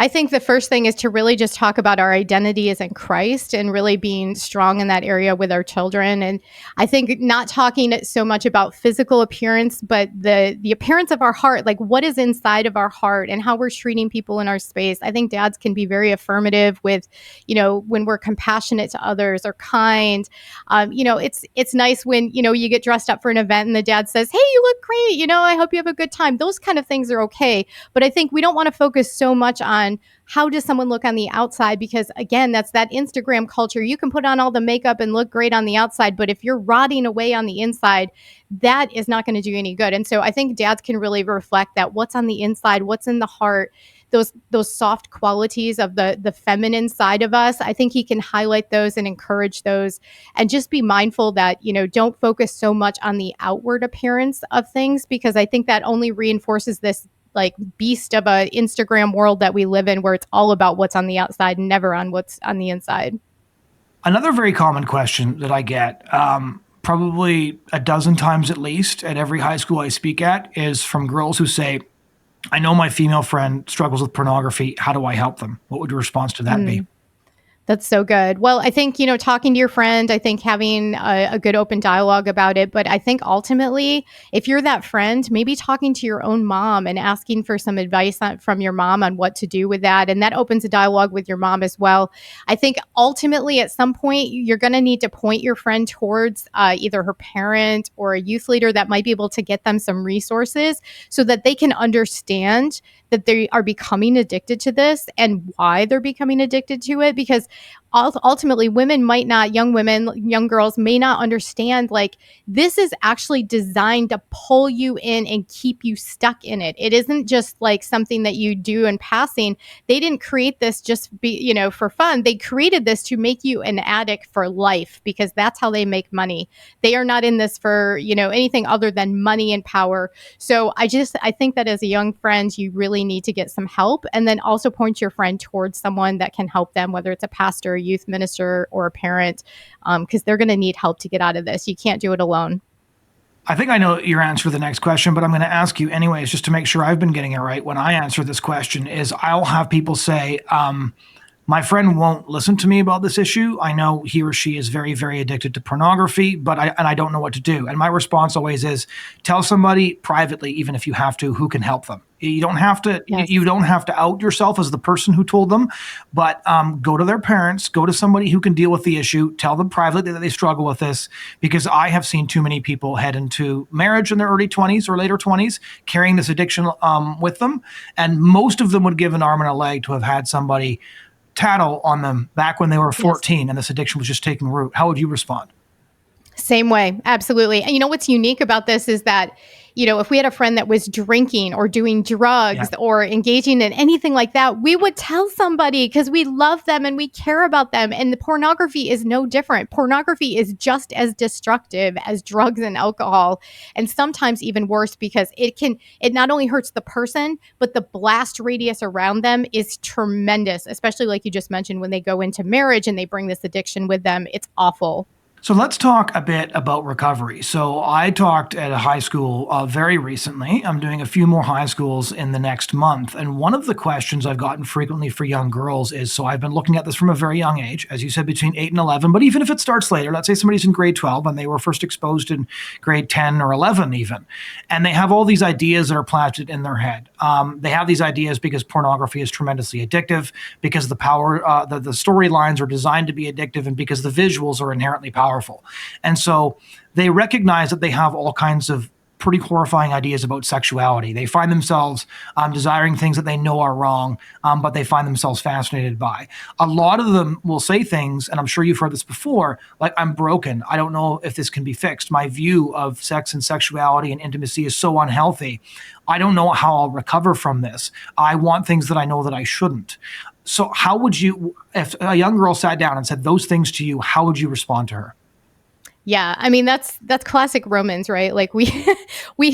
I think the first thing is to really just talk about our identity as in Christ and really being strong in that area with our children. And I think not talking so much about physical appearance, but the appearance of our heart, like what is inside of our heart and how we're treating people in our space. I think dads can be very affirmative with, when we're compassionate to others or kind. It's nice when, you get dressed up for an event and the dad says, "Hey, you look great. I hope you have a good time." Those kind of things are okay. But I think we don't want to focus so much on how does someone look on the outside, because again, that's that Instagram culture. You can put on all the makeup and look great on the outside, but if you're rotting away on the inside, that is not going to do any good. And so I think dads can really reflect that what's on the inside, what's in the heart, those soft qualities of the feminine side of us. I think he can highlight those and encourage those, and just be mindful that, don't focus so much on the outward appearance of things, because I think that only reinforces this like beast of a Instagram world that we live in, where it's all about what's on the outside and never on what's on the inside. Another very common question that I get, probably a dozen times at least at every high school I speak at, is from girls who say, "I know my female friend struggles with pornography. How do I help them?" What would your response to that be? That's so good. Well, I think, talking to your friend, I think having a good open dialogue about it. But I think ultimately, if you're that friend, maybe talking to your own mom and asking for some advice from your mom on what to do with that. And that opens a dialogue with your mom as well. I think ultimately, at some point, you're going to need to point your friend towards either her parent or a youth leader that might be able to get them some resources so that they can understand that they are becoming addicted to this and why they're becoming addicted to it. Because ultimately, young women, young girls may not understand, like, this is actually designed to pull you in and keep you stuck in it. It isn't just like something that you do in passing. They didn't create this just for fun. They created this to make you an addict for life, because that's how they make money. They are not in this for, anything other than money and power. So I think that as a young friend, you really need to get some help, and then also point your friend towards someone that can help them, whether it's a pastor, a youth minister, or a parent, because they're going to need help to get out of this. You can't do it alone. I think I know your answer to the next question, but I'm going to ask you anyways, just to make sure I've been getting it right when I answer this question. Is I'll have people say, "My friend won't listen to me about this issue. I know he or she is very, very addicted to pornography, but I don't know what to do." And my response always is, tell somebody privately, even if you have to, who can help them. You don't have to. Yes. You don't have to out yourself as the person who told them, but go to their parents, go to somebody who can deal with the issue. Tell them privately that they struggle with this, because I have seen too many people head into marriage in their early 20s or later 20s carrying this addiction with them, and most of them would give an arm and a leg to have had somebody tattle on them back when they were 14 and this addiction was just taking root. How would you respond? Same way. Absolutely. And what's unique about this is that, if we had a friend that was drinking or doing drugs or engaging in anything like that, we would tell somebody because we love them and we care about them. And the pornography is no different. Pornography is just as destructive as drugs and alcohol, and sometimes even worse, because it not only hurts the person, but the blast radius around them is tremendous, especially like you just mentioned, when they go into marriage and they bring this addiction with them. It's awful. So let's talk a bit about recovery. So I talked at a high school very recently. I'm doing a few more high schools in the next month. And one of the questions I've gotten frequently for young girls is, so I've been looking at this from a very young age, as you said, between 8 and 11, but even if it starts later, let's say somebody's in grade 12 and they were first exposed in grade 10 or 11 even, and they have all these ideas that are planted in their head. They have these ideas because pornography is tremendously addictive, because the storylines are designed to be addictive, and because the visuals are inherently powerful. And so they recognize that they have all kinds of pretty horrifying ideas about sexuality. They find themselves desiring things that they know are wrong, but they find themselves fascinated by. A lot of them will say things, and I'm sure you've heard this before, like, I'm broken. I don't know if this can be fixed. My view of sex and sexuality and intimacy is so unhealthy. I don't know how I'll recover from this. I want things that I know that I shouldn't. So how would you, if a young girl sat down and said those things to you, how would you respond to her? Yeah, I mean that's classic Romans, right? Like we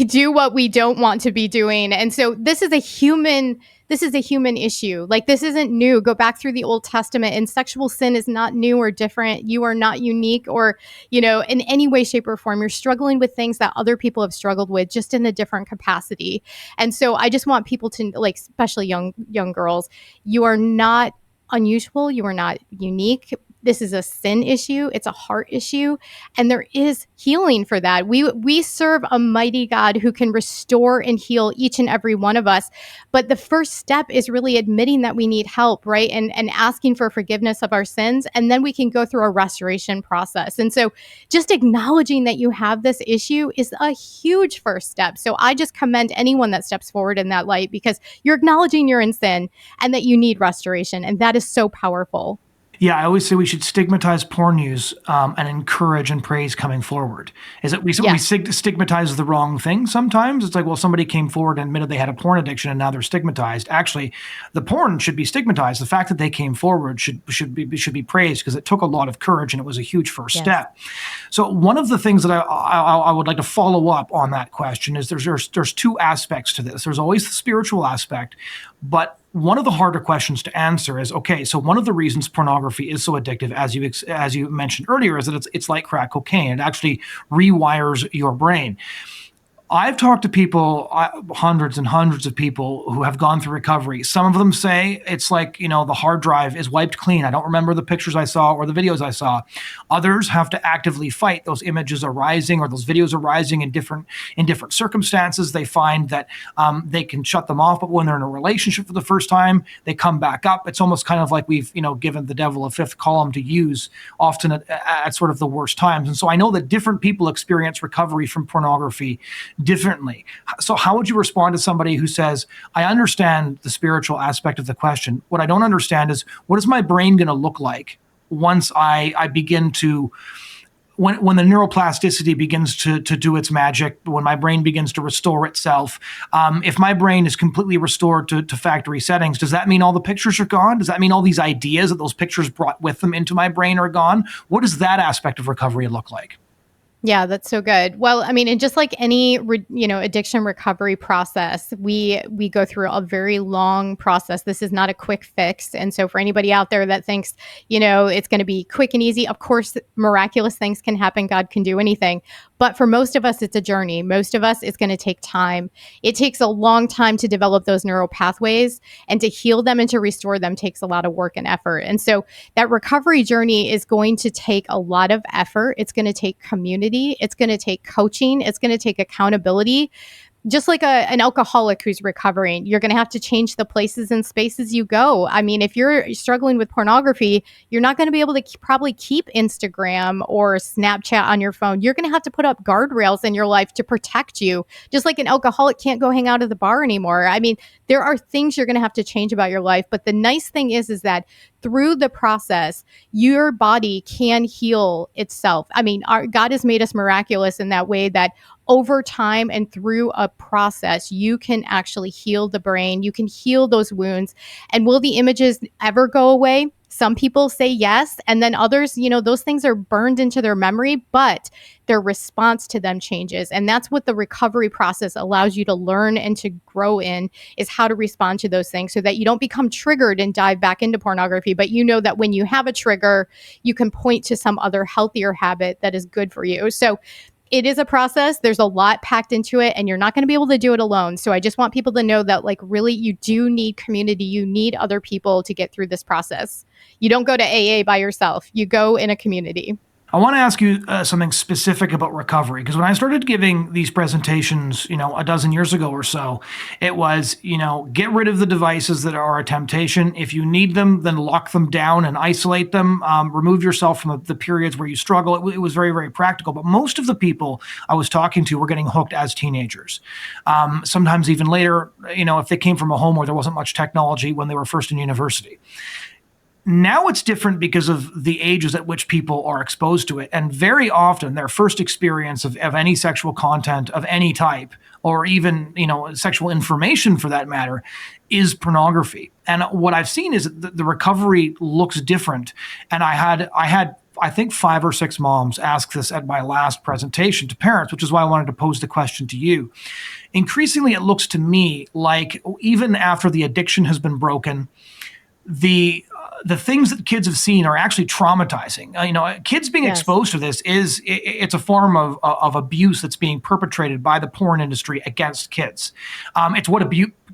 do what we don't want to be doing. And so this is a human issue. Like, this isn't new. Go back through the Old Testament, and sexual sin is not new or different. You are not unique or, in any way, shape, or form. You're struggling with things that other people have struggled with, just in a different capacity. And so I just want people to, like, especially young girls, you are not unusual. You are not unique. This is a sin issue. It's a heart issue. And there is healing for that. We serve a mighty God who can restore and heal each and every one of us. But the first step is really admitting that we need help, right? And asking for forgiveness of our sins. And then we can go through a restoration process. And so just acknowledging that you have this issue is a huge first step. So I just commend anyone that steps forward in that light, because you're acknowledging you're in sin and that you need restoration. And that is so powerful. Yeah, I always say we should stigmatize porn use and encourage and praise coming forward. Is it we stigmatize the wrong thing sometimes? It's like, well, somebody came forward and admitted they had a porn addiction and now they're stigmatized. Actually, the porn should be stigmatized. The fact that they came forward should be praised, because it took a lot of courage and it was a huge first step. So one of the things that I would like to follow up on that question is there's two aspects to this. There's always the spiritual aspect, but one of the harder questions to answer is, okay, so one of the reasons pornography is so addictive, as you mentioned earlier, is that it's like crack cocaine. It actually rewires your brain. I've talked to people, hundreds and hundreds of people who have gone through recovery. Some of them say it's like, the hard drive is wiped clean. I don't remember the pictures I saw or the videos I saw. Others have to actively fight. Those images arising or those videos arising in different circumstances. They find that they can shut them off, but when they're in a relationship for the first time, they come back up. It's almost kind of like we've, given the devil a fifth column to use, often at sort of the worst times. And so I know that different people experience recovery from pornography differently. So how would you respond to somebody who says, I understand the spiritual aspect of the question. What I don't understand is, what is my brain going to look like once I begin to, when the neuroplasticity begins to do its magic, when my brain begins to restore itself? If my brain is completely restored to factory settings, does that mean all the pictures are gone? Does that mean all these ideas that those pictures brought with them into my brain are gone? What does that aspect of recovery look like? Yeah, that's so good. Well, I mean, and just like any, addiction recovery process, we go through a very long process. This is not a quick fix. And so for anybody out there that thinks, it's going to be quick and easy, of course, miraculous things can happen. God can do anything. But for most of us, it's a journey. Most of us, it's going to take time. It takes a long time to develop those neural pathways, and to heal them and to restore them takes a lot of work and effort. And so that recovery journey is going to take a lot of effort. It's going to take community. It's going to take coaching. It's going to take accountability. Just like an alcoholic who's recovering, you're going to have to change the places and spaces you go. I mean, if you're struggling with pornography, you're not going to be able to probably keep Instagram or Snapchat on your phone. You're going to have to put up guardrails in your life to protect you. Just like an alcoholic can't go hang out at the bar anymore. I mean, there are things you're going to have to change about your life. But the nice thing is that through the process, your body can heal itself. I mean, God has made us miraculous in that way, that over time and through a process, you can actually heal the brain. You can heal those wounds. And will the images ever go away? Some people say yes. And then others, those things are burned into their memory, but their response to them changes. And that's what the recovery process allows you to learn and to grow in, is how to respond to those things, so that you don't become triggered and dive back into pornography. But that when you have a trigger, you can point to some other healthier habit that is good for you. So it is a process. There's a lot packed into it, and you're not going to be able to do it alone. So I just want people to know that, like, really, you do need community. You need other people to get through this process. You don't go to AA by yourself. You go in a community. I want to ask you something specific about recovery, because when I started giving these presentations, a dozen years ago or so, it was, get rid of the devices that are a temptation. If you need them, then lock them down and isolate them. Remove yourself from the periods where you struggle. It was very, very practical. But most of the people I was talking to were getting hooked as teenagers. Sometimes even later, if they came from a home where there wasn't much technology when they were first in university. Now it's different because of the ages at which people are exposed to it. And very often their first experience of any sexual content of any type, or even, sexual information for that matter, is pornography. And what I've seen is that the recovery looks different. And I had, I think 5 or 6 moms ask this at my last presentation to parents, which is why I wanted to pose the question to you. Increasingly, it looks to me like even after the addiction has been broken, the things that kids have seen are actually traumatizing. Kids being exposed to this it's a form of abuse that's being perpetrated by the porn industry against kids. It's what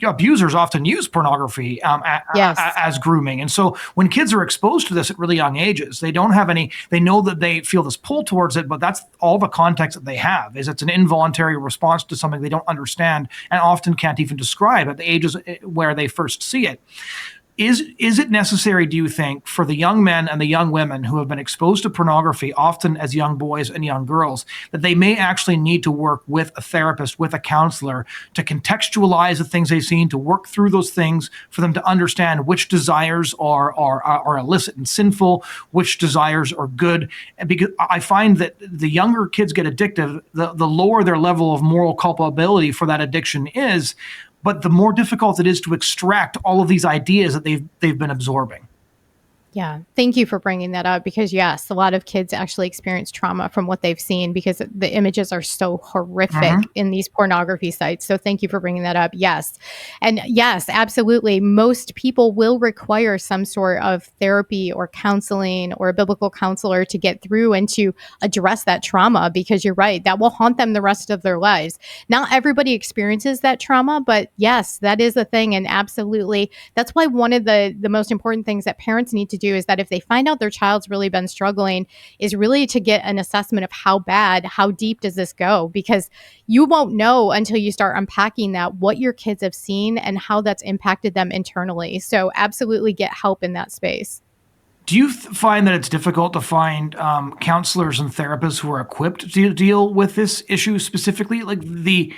abusers often use pornography as grooming. And so when kids are exposed to this at really young ages, they know that they feel this pull towards it, but that's all the context that they have. Is it's an involuntary response to something they don't understand and often can't even describe at the ages where they first see it. Is it necessary, do you think, for the young men and the young women who have been exposed to pornography, often as young boys and young girls, that they may actually need to work with a therapist, with a counselor, to contextualize the things they've seen, to work through those things, for them to understand which desires are illicit and sinful, which desires are good? And because I find that the younger kids get addictive, the lower their level of moral culpability for that addiction is, but the more difficult it is to extract all of these ideas that they've been absorbing. Yeah. Thank you for bringing that up, because yes, a lot of kids actually experience trauma from what they've seen because the images are so horrific in these pornography sites. So thank you for bringing that up. Yes. And yes, absolutely. Most people will require some sort of therapy or counseling or a biblical counselor to get through and to address that trauma, because you're right, that will haunt them the rest of their lives. Not everybody experiences that trauma, but yes, that is a thing. And absolutely, that's why one of the most important things that parents need to do is that if they find out their child's really been struggling, is really to get an assessment of how bad, how deep does this go? Because you won't know until you start unpacking that, what your kids have seen and how that's impacted them internally. So absolutely get help in that space. Do you find that it's difficult to find counselors and therapists who are equipped to deal with this issue specifically? Like the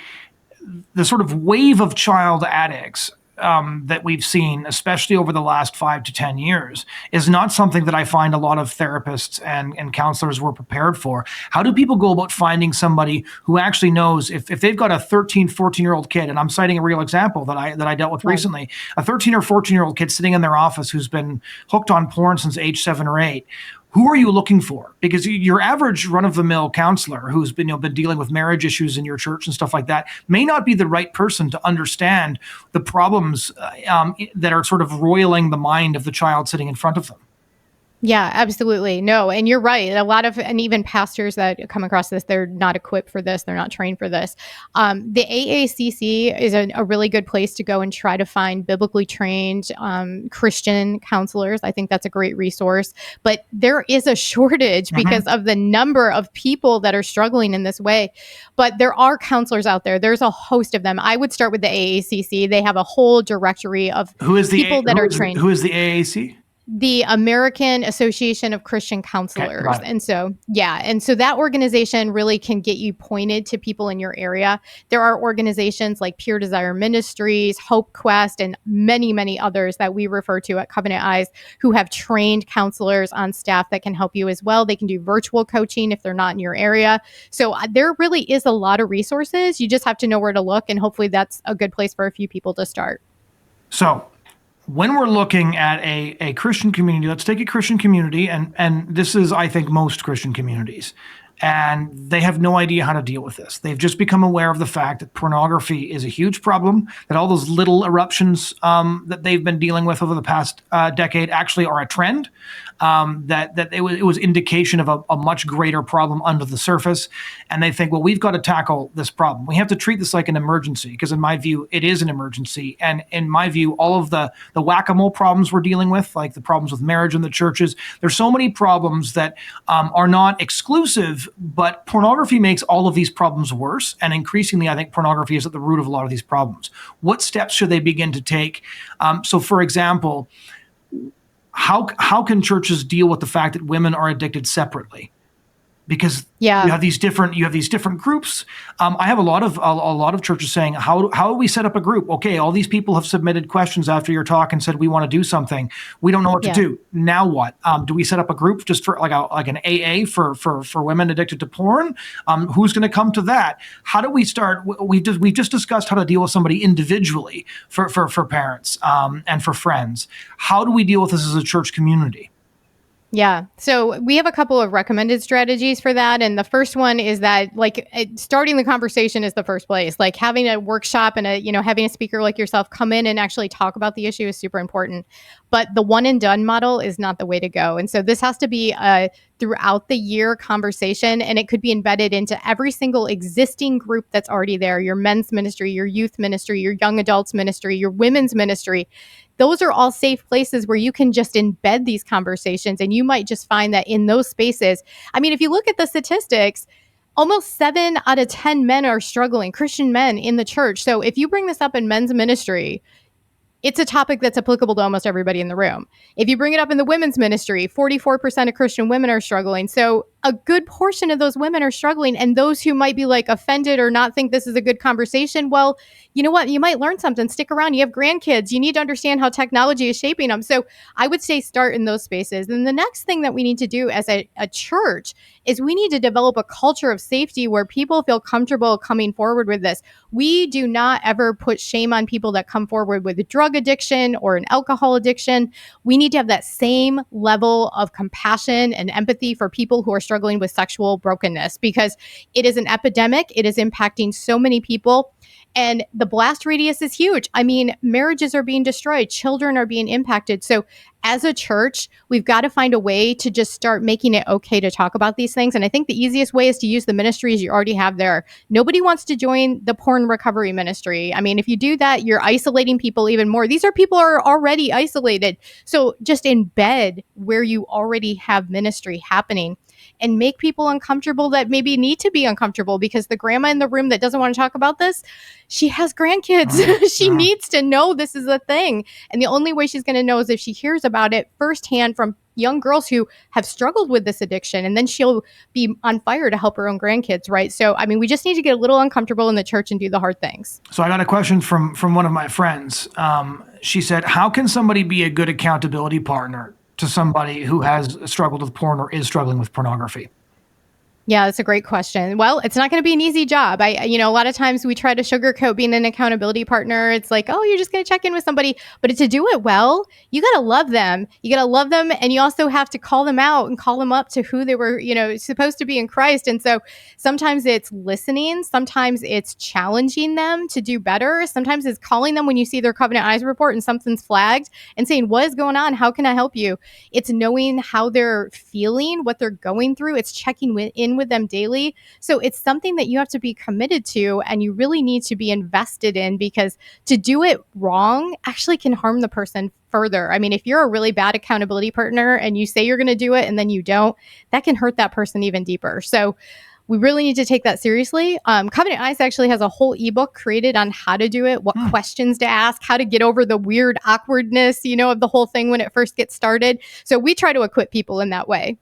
sort of wave of child addicts that we've seen, especially over the last 5 to 10 years, is not something that I find a lot of therapists and counselors were prepared for. How do people go about finding somebody who actually knows if they've got a 13, 14-year-old kid, and I'm citing a real example that I dealt with recently, a 13 or 14-year-old kid sitting in their office who's been hooked on porn since age 7 or 8. Who are you looking for? Because your average run-of-the-mill counselor who's been dealing with marriage issues in your church and stuff like that may not be the right person to understand the problems that are sort of roiling the mind of the child sitting in front of them. Yeah, absolutely. No, and you're right. A lot of, and even pastors that come across this, they're not equipped for this. They're not trained for this. The AACC is a really good place to go and try to find biblically trained Christian counselors. I think that's a great resource. But there is a shortage because of the number of people that are struggling in this way. But there are counselors out there. There's a host of them. I would start with the AACC. They have a whole directory of people that are trained. Who is the AAC? The American Association of Christian Counselors. Okay, and so that organization really can get you pointed to people in your area. There are organizations like Pure Desire Ministries, Hope Quest, and many, many others that we refer to at Covenant Eyes who have trained counselors on staff that can help you as well. They can do virtual coaching if they're not in your area. So there really is a lot of resources. You just have to know where to look, and hopefully that's a good place for a few people to start. So when we're looking at a Christian community, let's take a Christian community, and this is, I think, most Christian communities. and they have no idea how to deal with this. They've just become aware of the fact that pornography is a huge problem, that all those little eruptions that they've been dealing with over the past decade actually are a trend, that it was indication of a much greater problem under the surface. And they think, well, we've got to tackle this problem. We have to treat this like an emergency, because in my view, it is an emergency. And in my view, all of the whack-a-mole problems we're dealing with, like the problems with marriage in the churches, there's so many problems that are not exclusive, but pornography makes all of these problems worse. And increasingly, I think pornography is at the root of a lot of these problems. What steps should they begin to take? So, for example, how can churches deal with the fact that women are addicted separately? Because you have these different groups. I have a lot of churches saying, how do we set up a group? Okay, all these people have submitted questions after your talk and said we want to do something. We don't know what to do. Now what? Do we set up a group just for like an AA for women addicted to porn? Who's going to come to that? How do we start? We've just discussed how to deal with somebody individually for parents and for friends. How do we deal with this as a church community? Yeah. So we have a couple of recommended strategies for that. And the first one is that starting the conversation is the first place. Like having a workshop and having a speaker like yourself come in and actually talk about the issue is super important. But the one and done model is not the way to go. And so this has to be a throughout the year conversation, and it could be embedded into every single existing group that's already there. Your men's ministry, your youth ministry, your young adults ministry, your women's ministry. Those are all safe places where you can just embed these conversations. And you might just find that in those spaces, I mean, if you look at the statistics, almost 7 out of 10 men are struggling, Christian men in the church. So if you bring this up in men's ministry, it's a topic that's applicable to almost everybody in the room. If you bring it up in the women's ministry, 44% of Christian women are struggling. So a good portion of those women are struggling. And those who might be like offended or not think this is a good conversation, well, you know what? You might learn something. Stick around. You have grandkids. You need to understand how technology is shaping them. So I would say start in those spaces. And the next thing that we need to do as a church is we need to develop a culture of safety where people feel comfortable coming forward with this. We do not ever put shame on people that come forward with a drug addiction or an alcohol addiction. We need to have that same level of compassion and empathy for people who are struggling with sexual brokenness, because it is an epidemic. It is impacting so many people. And the blast radius is huge. I mean, marriages are being destroyed. Children are being impacted. So as a church, we've got to find a way to just start making it okay to talk about these things. And I think the easiest way is to use the ministries you already have there. Nobody wants to join the porn recovery ministry. I mean, if you do that, you're isolating people even more. These are people who are already isolated. So just embed where you already have ministry happening and make people uncomfortable that maybe need to be uncomfortable, because the grandma in the room that doesn't want to talk about this, she has grandkids. She needs to know this is a thing. And the only way she's going to know is if she hears about it firsthand from young girls who have struggled with this addiction, and then she'll be on fire to help her own grandkids, right? So, I mean, we just need to get a little uncomfortable in the church and do the hard things. So I got a question from one of my friends. She said, how can somebody be a good accountability partner to somebody who has struggled with porn or is struggling with pornography? Yeah, that's a great question. Well, it's not going to be an easy job. A lot of times we try to sugarcoat being an accountability partner. It's like, oh, you're just going to check in with somebody. But to do it well, you got to love them. You got to love them. And you also have to call them out and call them up to who they were, supposed to be in Christ. And so sometimes it's listening. Sometimes it's challenging them to do better. Sometimes it's calling them when you see their Covenant Eyes report and something's flagged and saying, what is going on? How can I help you? It's knowing how they're feeling, what they're going through. It's checking in with them daily. So it's something that you have to be committed to, and you really need to be invested in, because to do it wrong actually can harm the person further. I mean, if you're a really bad accountability partner and you say you're going to do it and then you don't, that can hurt that person even deeper. So we really need to take that seriously. Covenant Eyes actually has a whole ebook created on how to do it, what questions to ask, how to get over the weird awkwardness, of the whole thing when it first gets started. So we try to equip people in that way.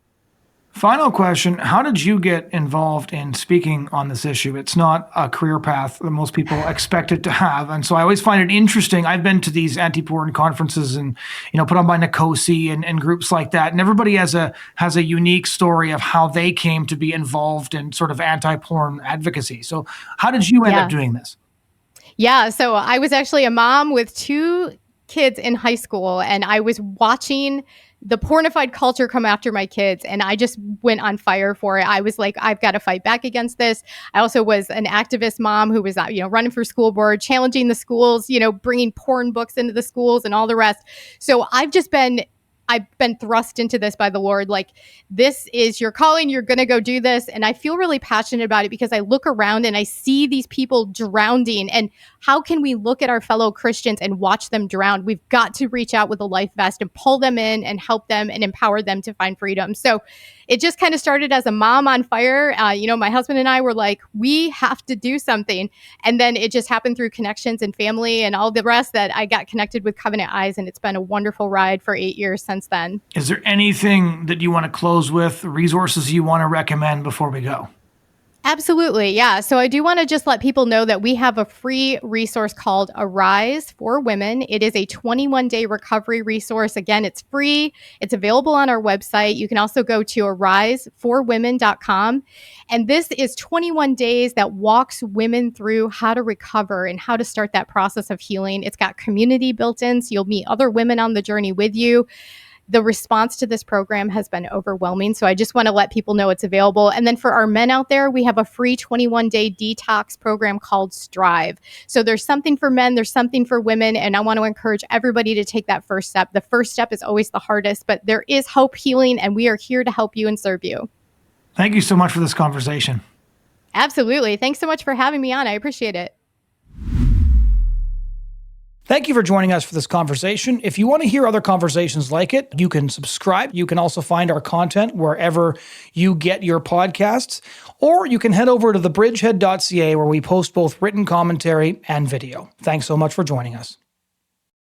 Final question. How did you get involved in speaking on this issue? It's not a career path that most people expect it to have. And so I always find it interesting. I've been to these anti-porn conferences and, put on by Nicosi and groups like that. And everybody has a unique story of how they came to be involved in sort of anti-porn advocacy. So how did you end up doing this? Yeah. So I was actually a mom with 2 kids in high school, and I was watching the pornified culture come after my kids, and I just went on fire for it. I was like, I've got to fight back against this. I also was an activist mom who was, running for school board, challenging the schools, bringing porn books into the schools and all the rest. So I've been thrust into this by the Lord. Like, this is your calling. You're going to go do this. And I feel really passionate about it because I look around and I see these people drowning. And how can we look at our fellow Christians and watch them drown? We've got to reach out with a life vest and pull them in and help them and empower them to find freedom. So it just kind of started as a mom on fire. My husband and I were like, we have to do something. And then it just happened through connections and family and all the rest that I got connected with Covenant Eyes. And it's been a wonderful ride for 8 years since then. Is there anything that you want to close with, resources you want to recommend before we go? Absolutely. Yeah. So I do want to just let people know that we have a free resource called Arise for Women. It is a 21-day recovery resource. Again, it's free. It's available on our website. You can also go to ariseforwomen.com. And this is 21 days that walks women through how to recover and how to start that process of healing. It's got community built in, so you'll meet other women on the journey with you. The response to this program has been overwhelming. So I just want to let people know it's available. And then for our men out there, we have a free 21-day detox program called Strive. So there's something for men, there's something for women. And I want to encourage everybody to take that first step. The first step is always the hardest, but there is hope, healing, and we are here to help you and serve you. Thank you so much for this conversation. Absolutely. Thanks so much for having me on. I appreciate it. Thank you for joining us for this conversation. If you want to hear other conversations like it, you can subscribe. You can also find our content wherever you get your podcasts, or you can head over to thebridgehead.ca where we post both written commentary and video. Thanks so much for joining us.